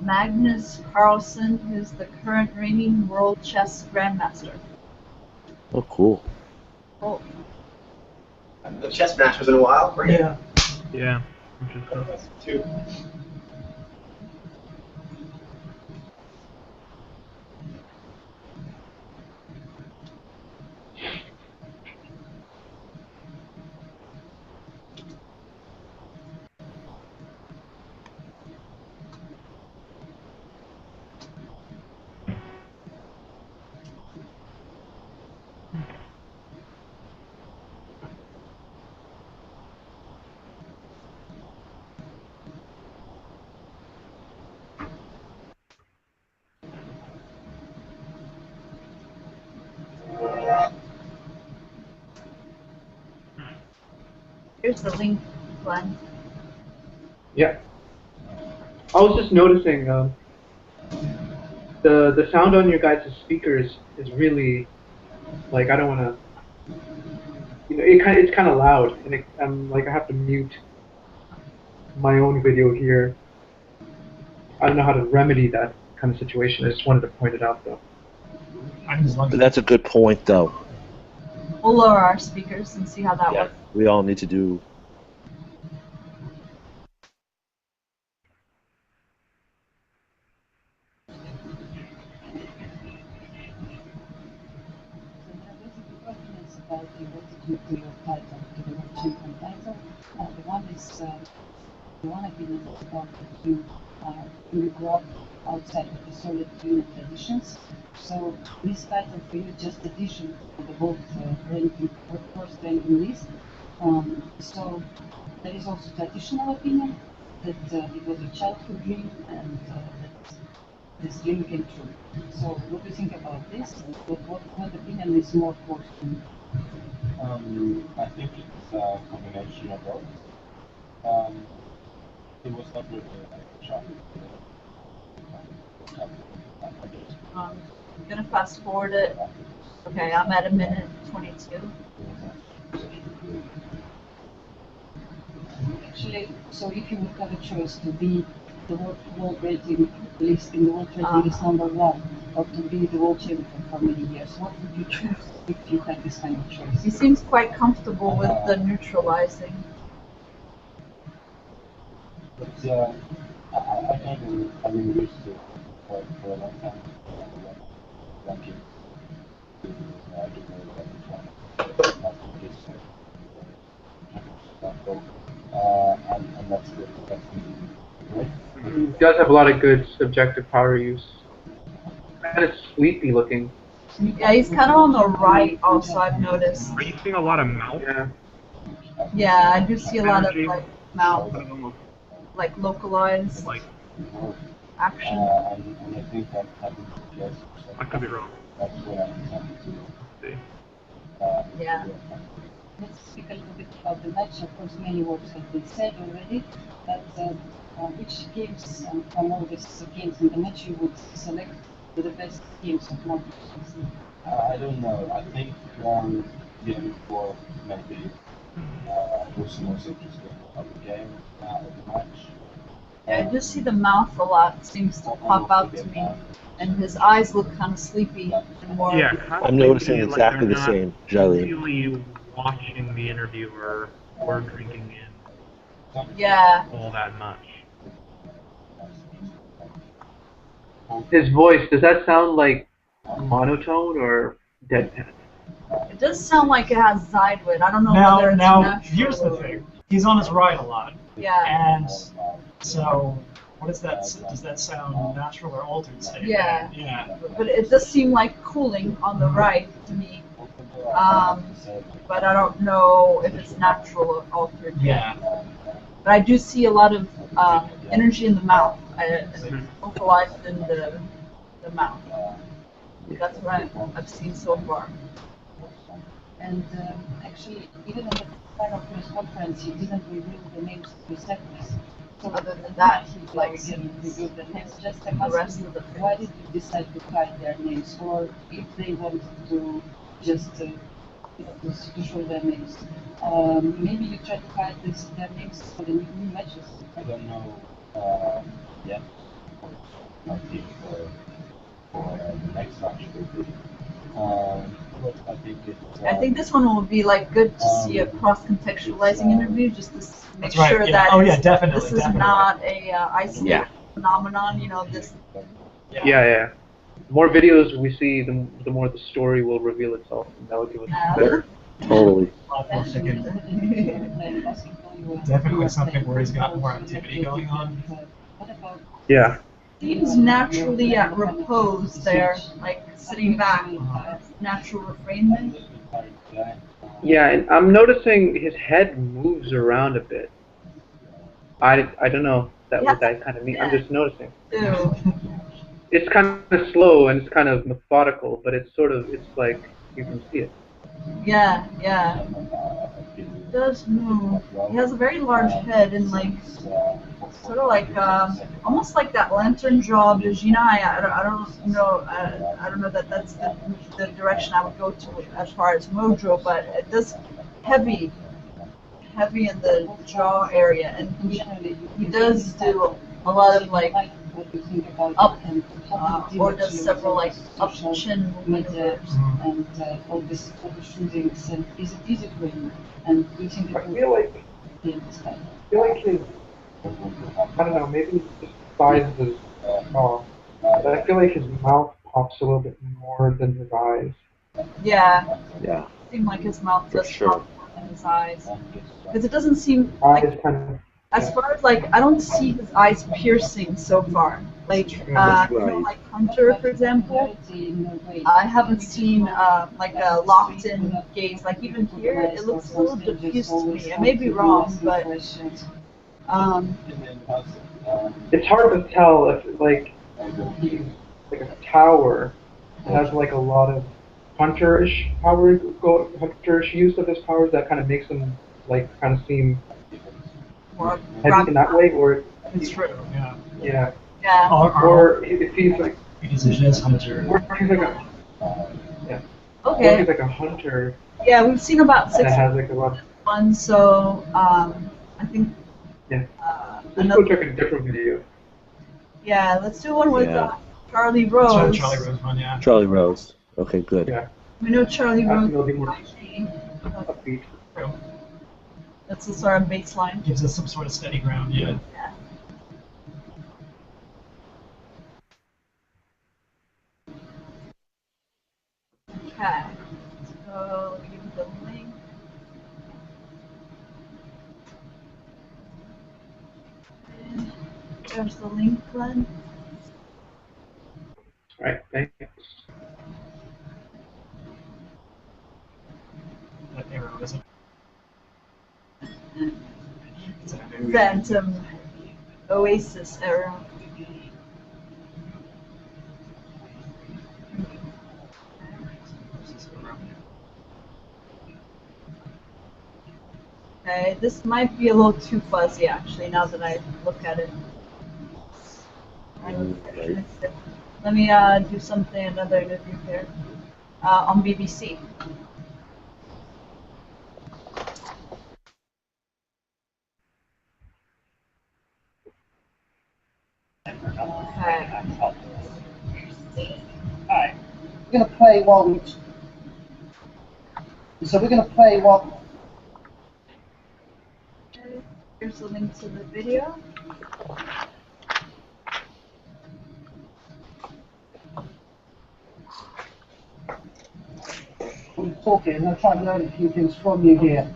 Magnus Carlsen, who's the current reigning world chess grandmaster. Oh, cool. Cool. The chess masters in a while. Great. Yeah. Yeah. Interesting. Two. Here's the link, Glenn. Yeah. I was just noticing the sound on your guys' speakers is really like I don't want to. It's kind of loud, and I'm like I have to mute my own video here. I don't know how to remedy that kind of situation. I just wanted to point it out though. But that's a good point, though. We'll lower our speakers and see how that works. We all need to do. About what did you do your title, to the world champion title? The one opinion is about that you grew up outside of the Soviet Union traditions. So this title for you is just addition to the both ranking, first ranking list. So there is also traditional opinion that it was a childhood dream and that this dream came true. So what do you think about this? What opinion is more close to you? I think it's a combination of both. It was not really a shock. I'm gonna fast forward it. Okay, I'm at a minute 22. Actually, so if you would have a choice to be the world rating list in the world rating list #1, or to be the world champion for many years, what would you choose if you had this kind of choice? He seems quite comfortable with the neutralizing. But I've been used to for a long time. Lucky to do and that's good. That's good. He does have a lot of good subjective power use. Kind of sleepy looking. Yeah, he's kind of on the right also, I've noticed. Are you seeing a lot of mouth? Yeah. Yeah, I do see a lot of Energy. like mouth, like localized Like, action. And I think that having yes, I could be wrong. that's what I'm trying to See. Yeah. Let's speak a little bit about the match. Of course, many words have been said already, but which games from all these games in the match you would select for the best games of Magnus? I don't know. I think game 4 maybe was the most interesting of the game, of the match. Yeah, I just see the mouth a lot. Seems to pop out to me, and his eyes look kind of sleepy and more. Yeah, kind of I'm noticing like exactly they're the not same, Jolene. really watching the interviewer or drinking in Yeah. all that much. His voice, does that sound like monotone or deadpan? It does sound like it has Zydwood. I don't know whether it's Now, natural. here's the thing. He's on his right a lot, Yeah. and so what is that? Does that sound natural or altered state? Yeah. Yeah. But it does seem like cooling on the right to me. But I don't know if it's natural or altered. Yeah. but I do see a lot of energy in the mouth. Localized in the mouth. That's what I've seen so far. And actually, even in the final press conference, he didn't reveal the names of the sectors. So other than that, he like didn't reveal the names. Just I'm asking you, why did you decide to hide their names, or if they wanted to just to show their names? Maybe you try to hide their names for the new matches. I don't know yet. I think for the next match will be. But I think this one will be like good to see a cross-contextualizing interview, just to make right, sure yeah. that Oh, yeah, definitely, this is definitely. not a isolated phenomenon. You know, this. Yeah. The more videos we see, the more the story will reveal itself, and that will give us better. Totally. Definitely something where he's got more activity going on. Yeah. Seems naturally at repose there, like sitting back, natural refrain there. Yeah, and I'm noticing his head moves around a bit. I don't know what that kind of means. I'm just noticing. Ew. It's kind of slow and it's kind of methodical, but it's like you can see it. Yeah. He does move. He has a very large head and like sort of like almost like that lantern jaw of Jinai. I don't know. I don't know that that's the direction I would go to as far as Mojo, but it does heavy in the jaw area, and he does do a lot of like up or does several like up chin maneuvers. And all this shootings, and is it easy for you? And do you think I feel like his, I don't know, maybe it's just the size of his jaw, but I feel like his mouth pops a little bit more than his eyes. Yeah. Yeah. It seems like his mouth does sure. pop more than his eyes, because it doesn't seem like, as far as like, I don't see his eyes piercing so far. Like, you know, like Hunter, for example, I haven't seen like a locked-in gaze. Like even here, it looks a little diffused to me. I may be wrong, but it's hard to tell if like he's like a tower that has like a lot of hunterish use of his powers that kind of makes him like kind of seem more heavy in that way, or it's true. Yeah. Or if he's like because it is Hunter. Or he's like a okay. Or he's like a hunter. Yeah, we've seen about 6 that has like a lot. one, so I think. Yeah. Let's go check a different video. Yeah, let's do one with Charlie Rose. Charlie Rose one, yeah. Charlie Rose. Okay, good. Yeah. We know Charlie Rose. Upbeat. That's the sort of baseline. Gives us some sort of steady ground, yeah. Okay. So let me give you the link. And there's the link, Glenn. Alright, thanks. That arrow isn't. Phantom Oasis arrow. Okay, this might be a little too fuzzy actually now that I look at it. Okay. Let me do another interview here on BBC. Okay. Alright. We're gonna play while we. So we're gonna play while. Here's the link to the video. We're talking. I'm gonna try and learn a few things from you here.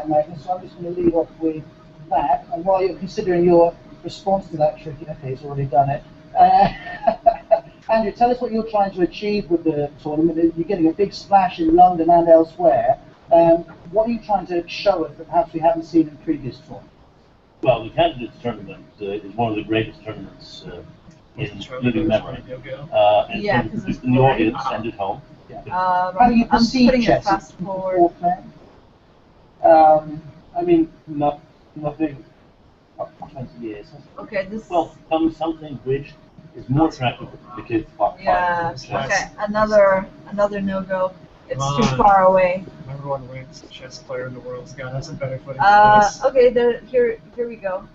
Magnus. So I'm just going to lead off with that. And while you're considering your response to that tricky, okay, he's already done it. Andrew, tell us what you're trying to achieve with the tournament. You're getting a big splash in London and elsewhere. What are you trying to show us that perhaps we haven't seen in previous tournaments? Well, the Candidates Tournament is one of the greatest tournaments in living memory. And Yeah, for 'cause it's the audience and at home. How do you I'm perceive putting it chess? fast forward. I mean, nothing up for 20 years. Okay, this. Well, something bridge is more attractive to the kids. Yeah. Okay, another no-go. It's Come too on. far away. Remember one ranks chess player in the world's got have some better footing than this. Okay, here we go.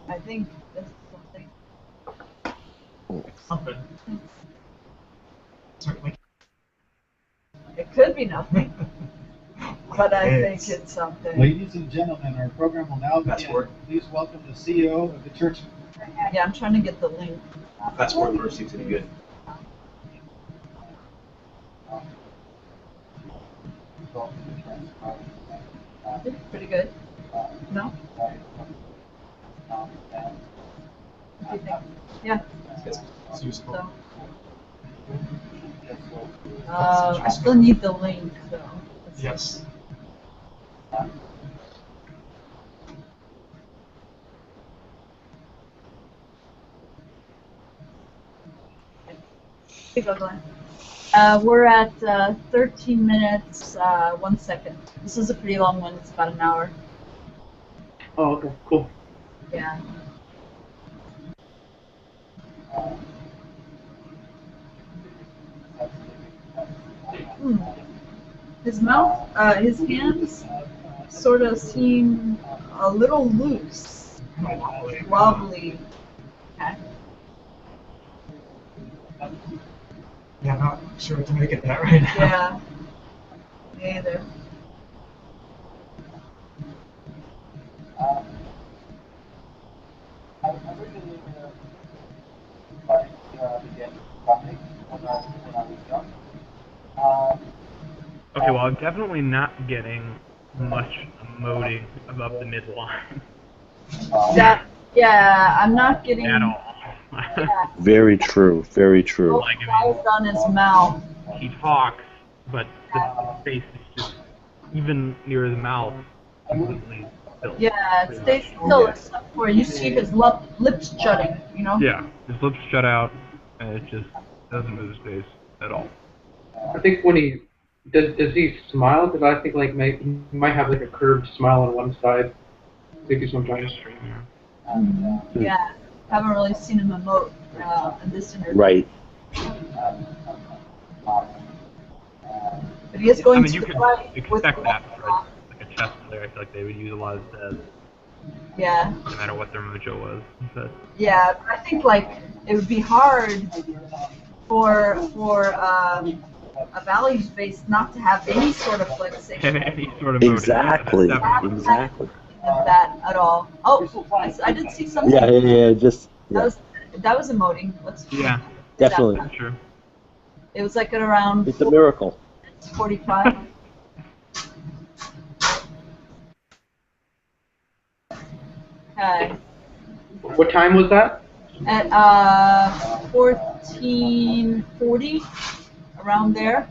I think this is something. Something. Certainly. It could be nothing, but I think it's something. Ladies and gentlemen, our program will now Fast begin. forward. Please welcome the CEO of the church. Yeah, I'm trying to get the link. Fast forward first seems to be good. Pretty good. No? What do you think? Yeah. It's useful. So. I still need the link, so. Yes. Here you go, Glenn. We're at 13 minutes, 1 second. This is a pretty long one. It's about an hour. Oh, okay, cool. Yeah. His mouth, his hands sort of seem a little loose. Wobbly. Okay. Yeah, I'm not sure what to make of that right now. Yeah. Me either. Okay, well, I'm definitely not getting much emoting above the midline Yeah, I'm not getting. at all. Very true. Very true. Like, I mean, Eyes on his mouth. he talks, but the face is just, even near his mouth, completely still. Yeah, it stays still except for you see his lips jutting, you know? Yeah, his lips shut out, and it just doesn't move his face at all. I think when he does he smile? Because I think like he might have like a curved smile on one side. Maybe sometimes. Yeah, haven't really seen him emote in this interview. Right. But he is going I mean, to you the could fight with expect that for like a chess player. I feel like they would use a lot of Zez, Yeah. no matter what their mojo was. But Yeah, I think like it would be hard for a values base not to have any sort of flexation any sort of mojo. Exactly. Yeah, that's definitely Exactly. of that at all. Oh, I did see something. Yeah. Just That was emoting. Let's Yeah, definitely. sure. It was like at around It's a miracle. 45. Okay. What time was that? At 1440, around there.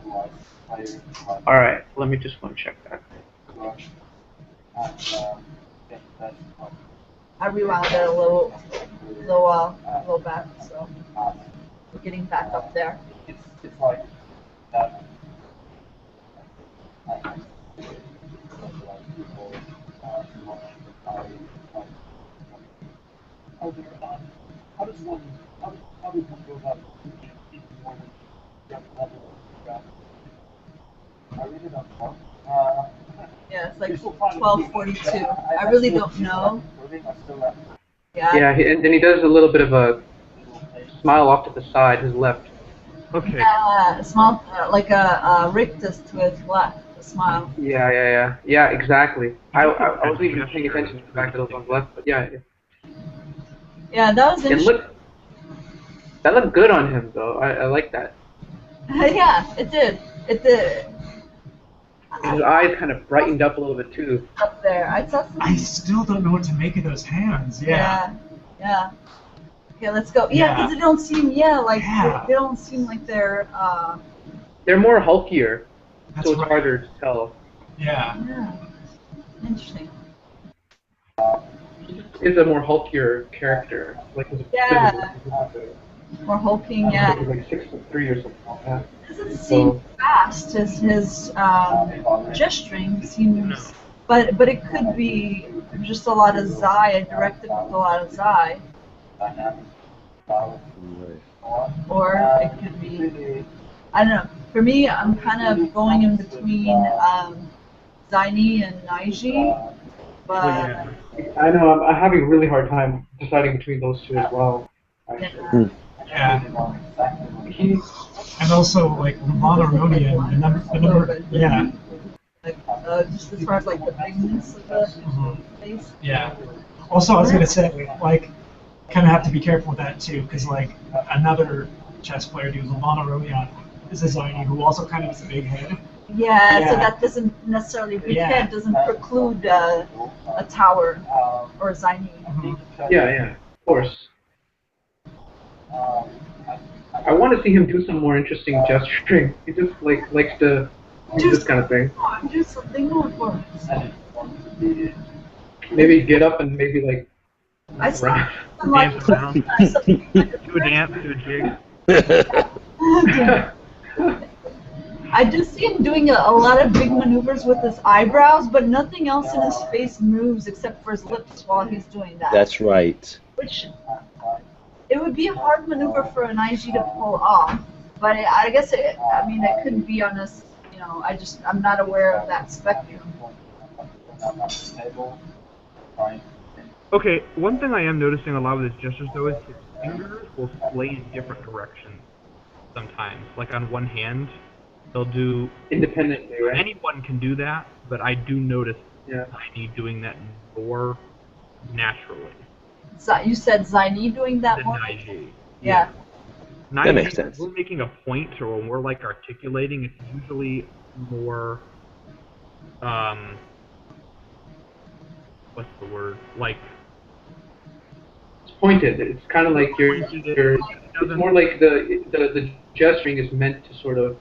All right, let me just one check that. I rewound it a little back, so we're getting back up there. It's like that. How does one go about even more than just level of graph? I really don't know. Yeah, it's like 1242. I really don't know. Yeah. Yeah, and then he does a little bit of a smile off to the side, his left. Okay. Small, like a rictus to his left, a smile. Yeah, exactly. I wasn't even paying attention to the fact that it was on the left, but yeah. Yeah, that was interesting. That looked good on him, though. I like that. Yeah, it did. It did. His eyes kind of brightened up a little bit, too. Up there. I saw some. I still don't know what to make of those hands. Yeah. Yeah. Okay, let's go. Yeah, because they don't seem. They don't seem like they're. They're more hulkier, That's so it's right. harder to tell. Yeah. Yeah. Interesting. Is a more hulkier character, like his Yeah. physical. More hulking. Yeah. He's like 6'3" or something like that. Doesn't seem fast. His gesturing seems, but it could be just a lot of Zai, directed with a lot of Zai, or it could be, I don't know. For me, I'm kind of going in between Zaini and Naiji, but I know I'm having a really hard time deciding between those two as well. Actually. Yeah. And also, like, Monorodian, the number, yeah. Like, just as far as, like, the bigness of the face. Yeah. Also, I was going to say, like, kind of have to be careful with that, too, because, like, another chess player who's Monorodian is a Zaini who also kind of has a big head. Yeah, so that doesn't necessarily, big head doesn't preclude a tower or a Zaini. Yeah, of course. I want to see him do some more interesting gesturing. He just likes to do this kind of thing. Do something more for us. Maybe get up and maybe like dance around. Do a dance, do a jig. I do see him doing a lot of big maneuvers with his eyebrows, but nothing else in his face moves except for his lips while he's doing that. That's right. Which, it would be a hard maneuver for an IG to pull off, but I guess it could be on us. You know, I'm not aware of that spectrum. Okay, one thing I am noticing a lot with his gestures though is his fingers will sway in different directions sometimes. Like on one hand, they'll do independently, right? Anyone can do that, but I do notice Yeah. Zaini doing that more naturally. You said Zaini doing that more? Naiji. Yeah. Naiji, That makes sense. when we're making a point or when we're like articulating, it's usually more what's the word? Like It's pointed. It's kind of like it's more like the gesturing is meant to sort of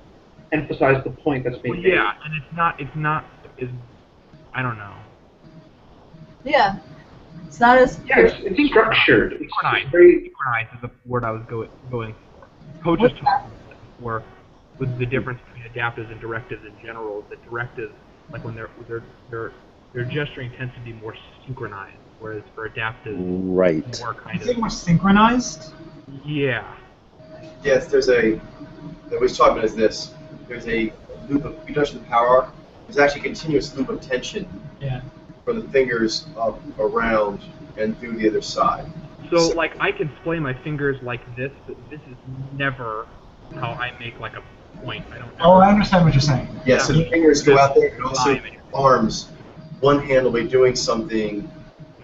emphasize the point that's being made. Yeah, and it's not I don't know. Yeah. It's not as it's structured. Synchronized. It's very Synchronized is the word I was going for. Coaches talk before with the difference between adaptives and directives in general. The directives, like when their gesturing tends to be more synchronized, whereas for adaptives, right, more kind Is it more synchronized? Yeah. Yes, what he's talking about is this. There's a loop of, you touch the power arc, there's actually a continuous loop of tension from the fingers up, around, and through the other side. So, like, I can splay my fingers like this, but this is never how I make, like, a point. I understand what you're saying. Yeah, so the fingers go out there, and also arms. One hand will be doing something,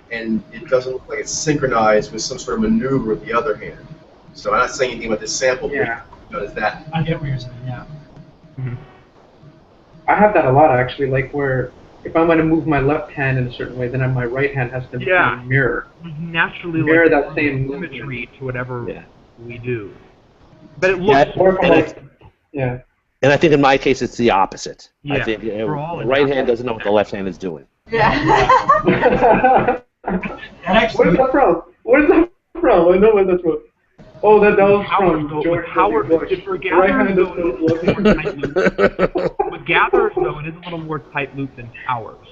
and it doesn't look like it's synchronized with some sort of maneuver with the other hand. So I'm not saying anything about this sample, but it's that. I get what you're saying, yeah. Mm-hmm. I have that a lot actually, like where if I'm going to move my left hand in a certain way, then my right hand has to mirror. Naturally, mirror like, that same symmetry to whatever we do. But it looks and I think in my case it's the opposite. Yeah, I think the all right hand doesn't know what the left hand is doing. Yeah. Where's that from? Where's that from? I know where that's from. Oh, that was from George Howard. For gatherers, with gatherers, though, it is a little more tight loop than towers.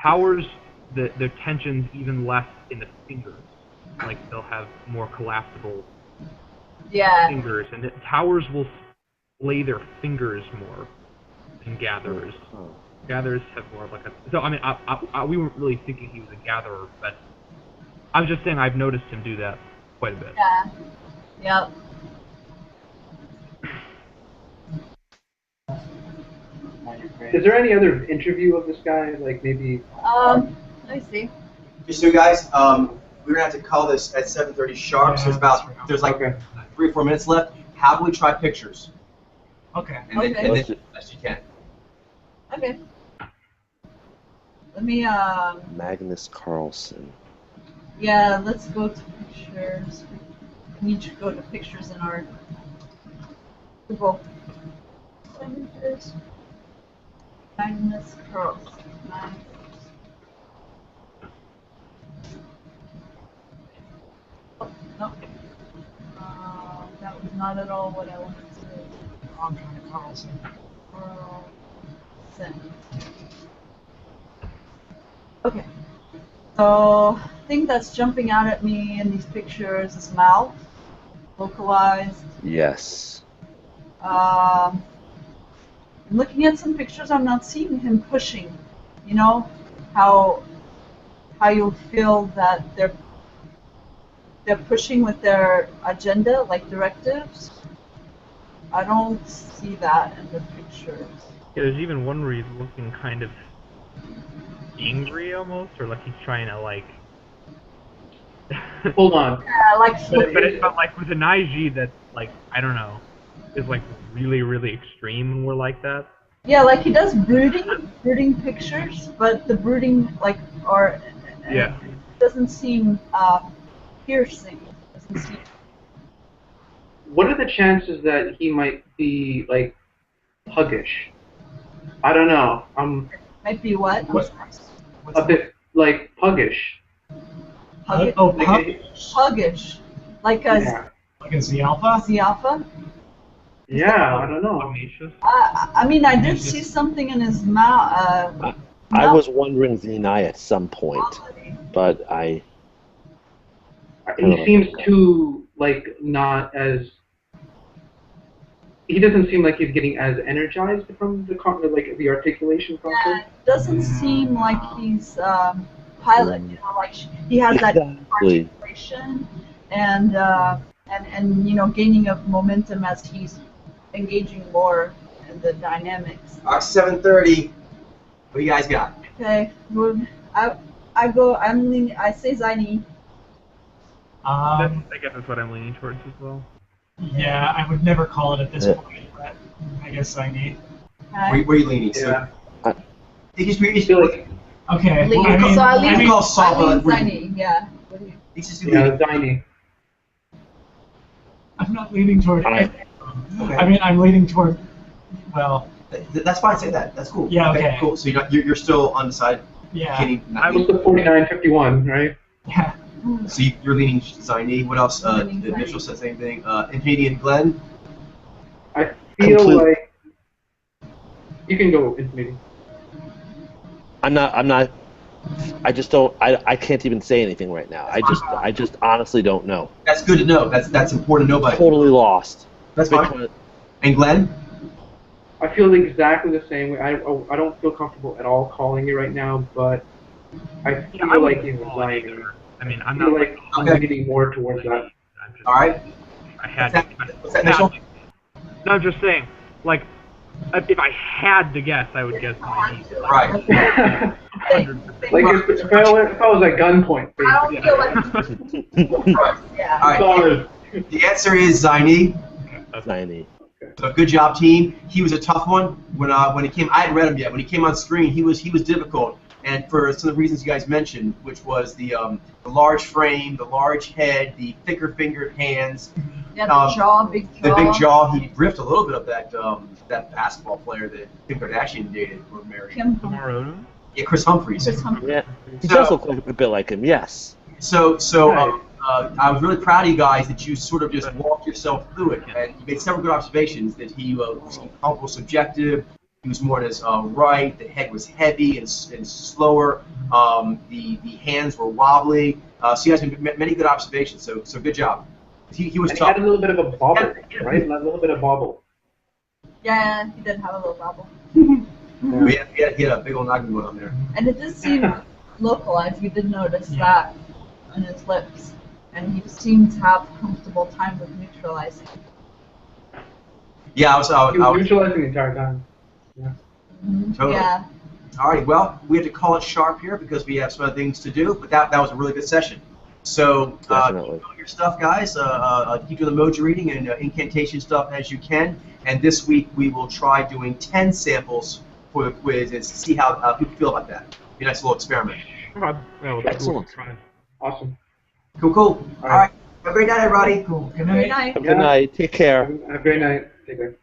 Towers, the tension's even less in the fingers. Like they'll have more collapsible fingers, and towers will lay their fingers more than gatherers. Gatherers have more of like a. So I mean, we weren't really thinking he was a gatherer, but I was just saying I've noticed him do that quite a bit. Yeah. Yep. Is there any other interview of this guy? Like maybe. Let me see. Just so guys, we're gonna have to call this at 7:30 sharp. So there's like 3 or 4 minutes left. How can we try pictures? Okay. And then as you can. Okay. Let me Magnus Carlsen. Yeah, let's go to pictures. We need to go to pictures in our Google. Images. Magnus curls. Oh, no. That was not at all what I wanted to do. I'm trying to Carlson. Send. Okay. So, thing that's jumping out at me in these pictures is mouth, localized. Yes. I'm looking at some pictures, I'm not seeing him pushing. You know, how you feel that they're pushing with their agenda, like directives. I don't see that in the pictures. Yeah, there's even one where he's looking kind of angry almost, or like he's trying to like. Hold on. Yeah, like. But like with an IG that like I don't know, is like really really extreme when we're like that. Yeah, like he does brooding pictures, but the brooding like Yeah. doesn't seem piercing. Doesn't seem. What are the chances that he might be like puggish? I don't know. Might be what? A bit like puggish. Puggish. Like a Like a Z alpha? Z alpha? Yeah, I don't know. I mean, I did see something in his mouth. I was wondering Zenai at some point, but He seems too like not as. He doesn't seem like he's getting as energized from the the articulation process. Yeah, it doesn't seem like he's pilot. You know, like he has that articulation and you know gaining of momentum as he's engaging more in the dynamics. 7:30. What do you guys got? Okay, I say Zaini. I guess that's what I'm leaning towards as well. Yeah, I would never call it at this point, but I guess I need. Where are you leaning? Yeah. He's like. Okay. I lean Zaini. Yeah. Zaini. I'm not leaning toward. Okay. I mean, I'm leaning toward. Well. That's fine. Say that. That's cool. Yeah. Okay. Cool. So you're still undecided. Yeah. I was the 49-51, right? Yeah. So you're leaning Zaini. What else? Mitchell said the same thing. Infinity and Glenn. I feel like you can go Infinity. I'm not. I just don't. I can't even say anything right now. I just honestly don't know. That's good to know. That's important to know. But totally lost. That's fine. And Glenn. I feel exactly the same way. I don't feel comfortable at all calling you right now, but I feel like he's lying. I mean, I'm feel not like I'm leaning more towards that. All right. I had. What's that, Mitchell? No, I'm just saying. Like, if I had to guess, I would guess. Right. Like if I was at gunpoint. Basically. I don't feel like. Yeah. All right. The answer is Zaini. Zaini. So good job, team. He was a tough one when he came. I hadn't read him yet. When he came on screen, he was difficult, and for some of the reasons you guys mentioned, which was the large frame, the large head, the thicker fingered hands. Yeah, the jaw, big jaw. The big jaw. He ripped a little bit of that basketball player that Kim Kardashian dated or married. Kim Maroon? Yeah, Chris Humphries. Yeah, he does look like a bit like him. Yes. So I was really proud of you guys that you sort of just walked yourself through it, and you made several good observations. That he was comfortable, subjective. He was more on his right. The head was heavy and slower. The hands were wobbly. So you guys made many good observations. So good job. He was and tough. He had a little bit of a bobble, right? A little bit of bobble. Yeah, he did have a little bobble. Yeah. He had a big old noggin going on there. And it did seem localized. You did notice that on his lips. And he seemed to have comfortable time with neutralizing. Yeah, I was neutralizing the entire time. Yeah. Totally. Yeah. All right. Well, we have to call it sharp here because we have some other things to do. But that was a really good session. So keep doing your stuff, guys. Keep doing the emoji reading and incantation stuff as you can. And this week we will try doing 10 samples for the quiz and see how people feel about that. Be a nice little experiment. Excellent. Awesome. Cool. All right. Have a great night, everybody. Cool. Good Good night. night. Have a good night. Take care. Have a great night. Take care.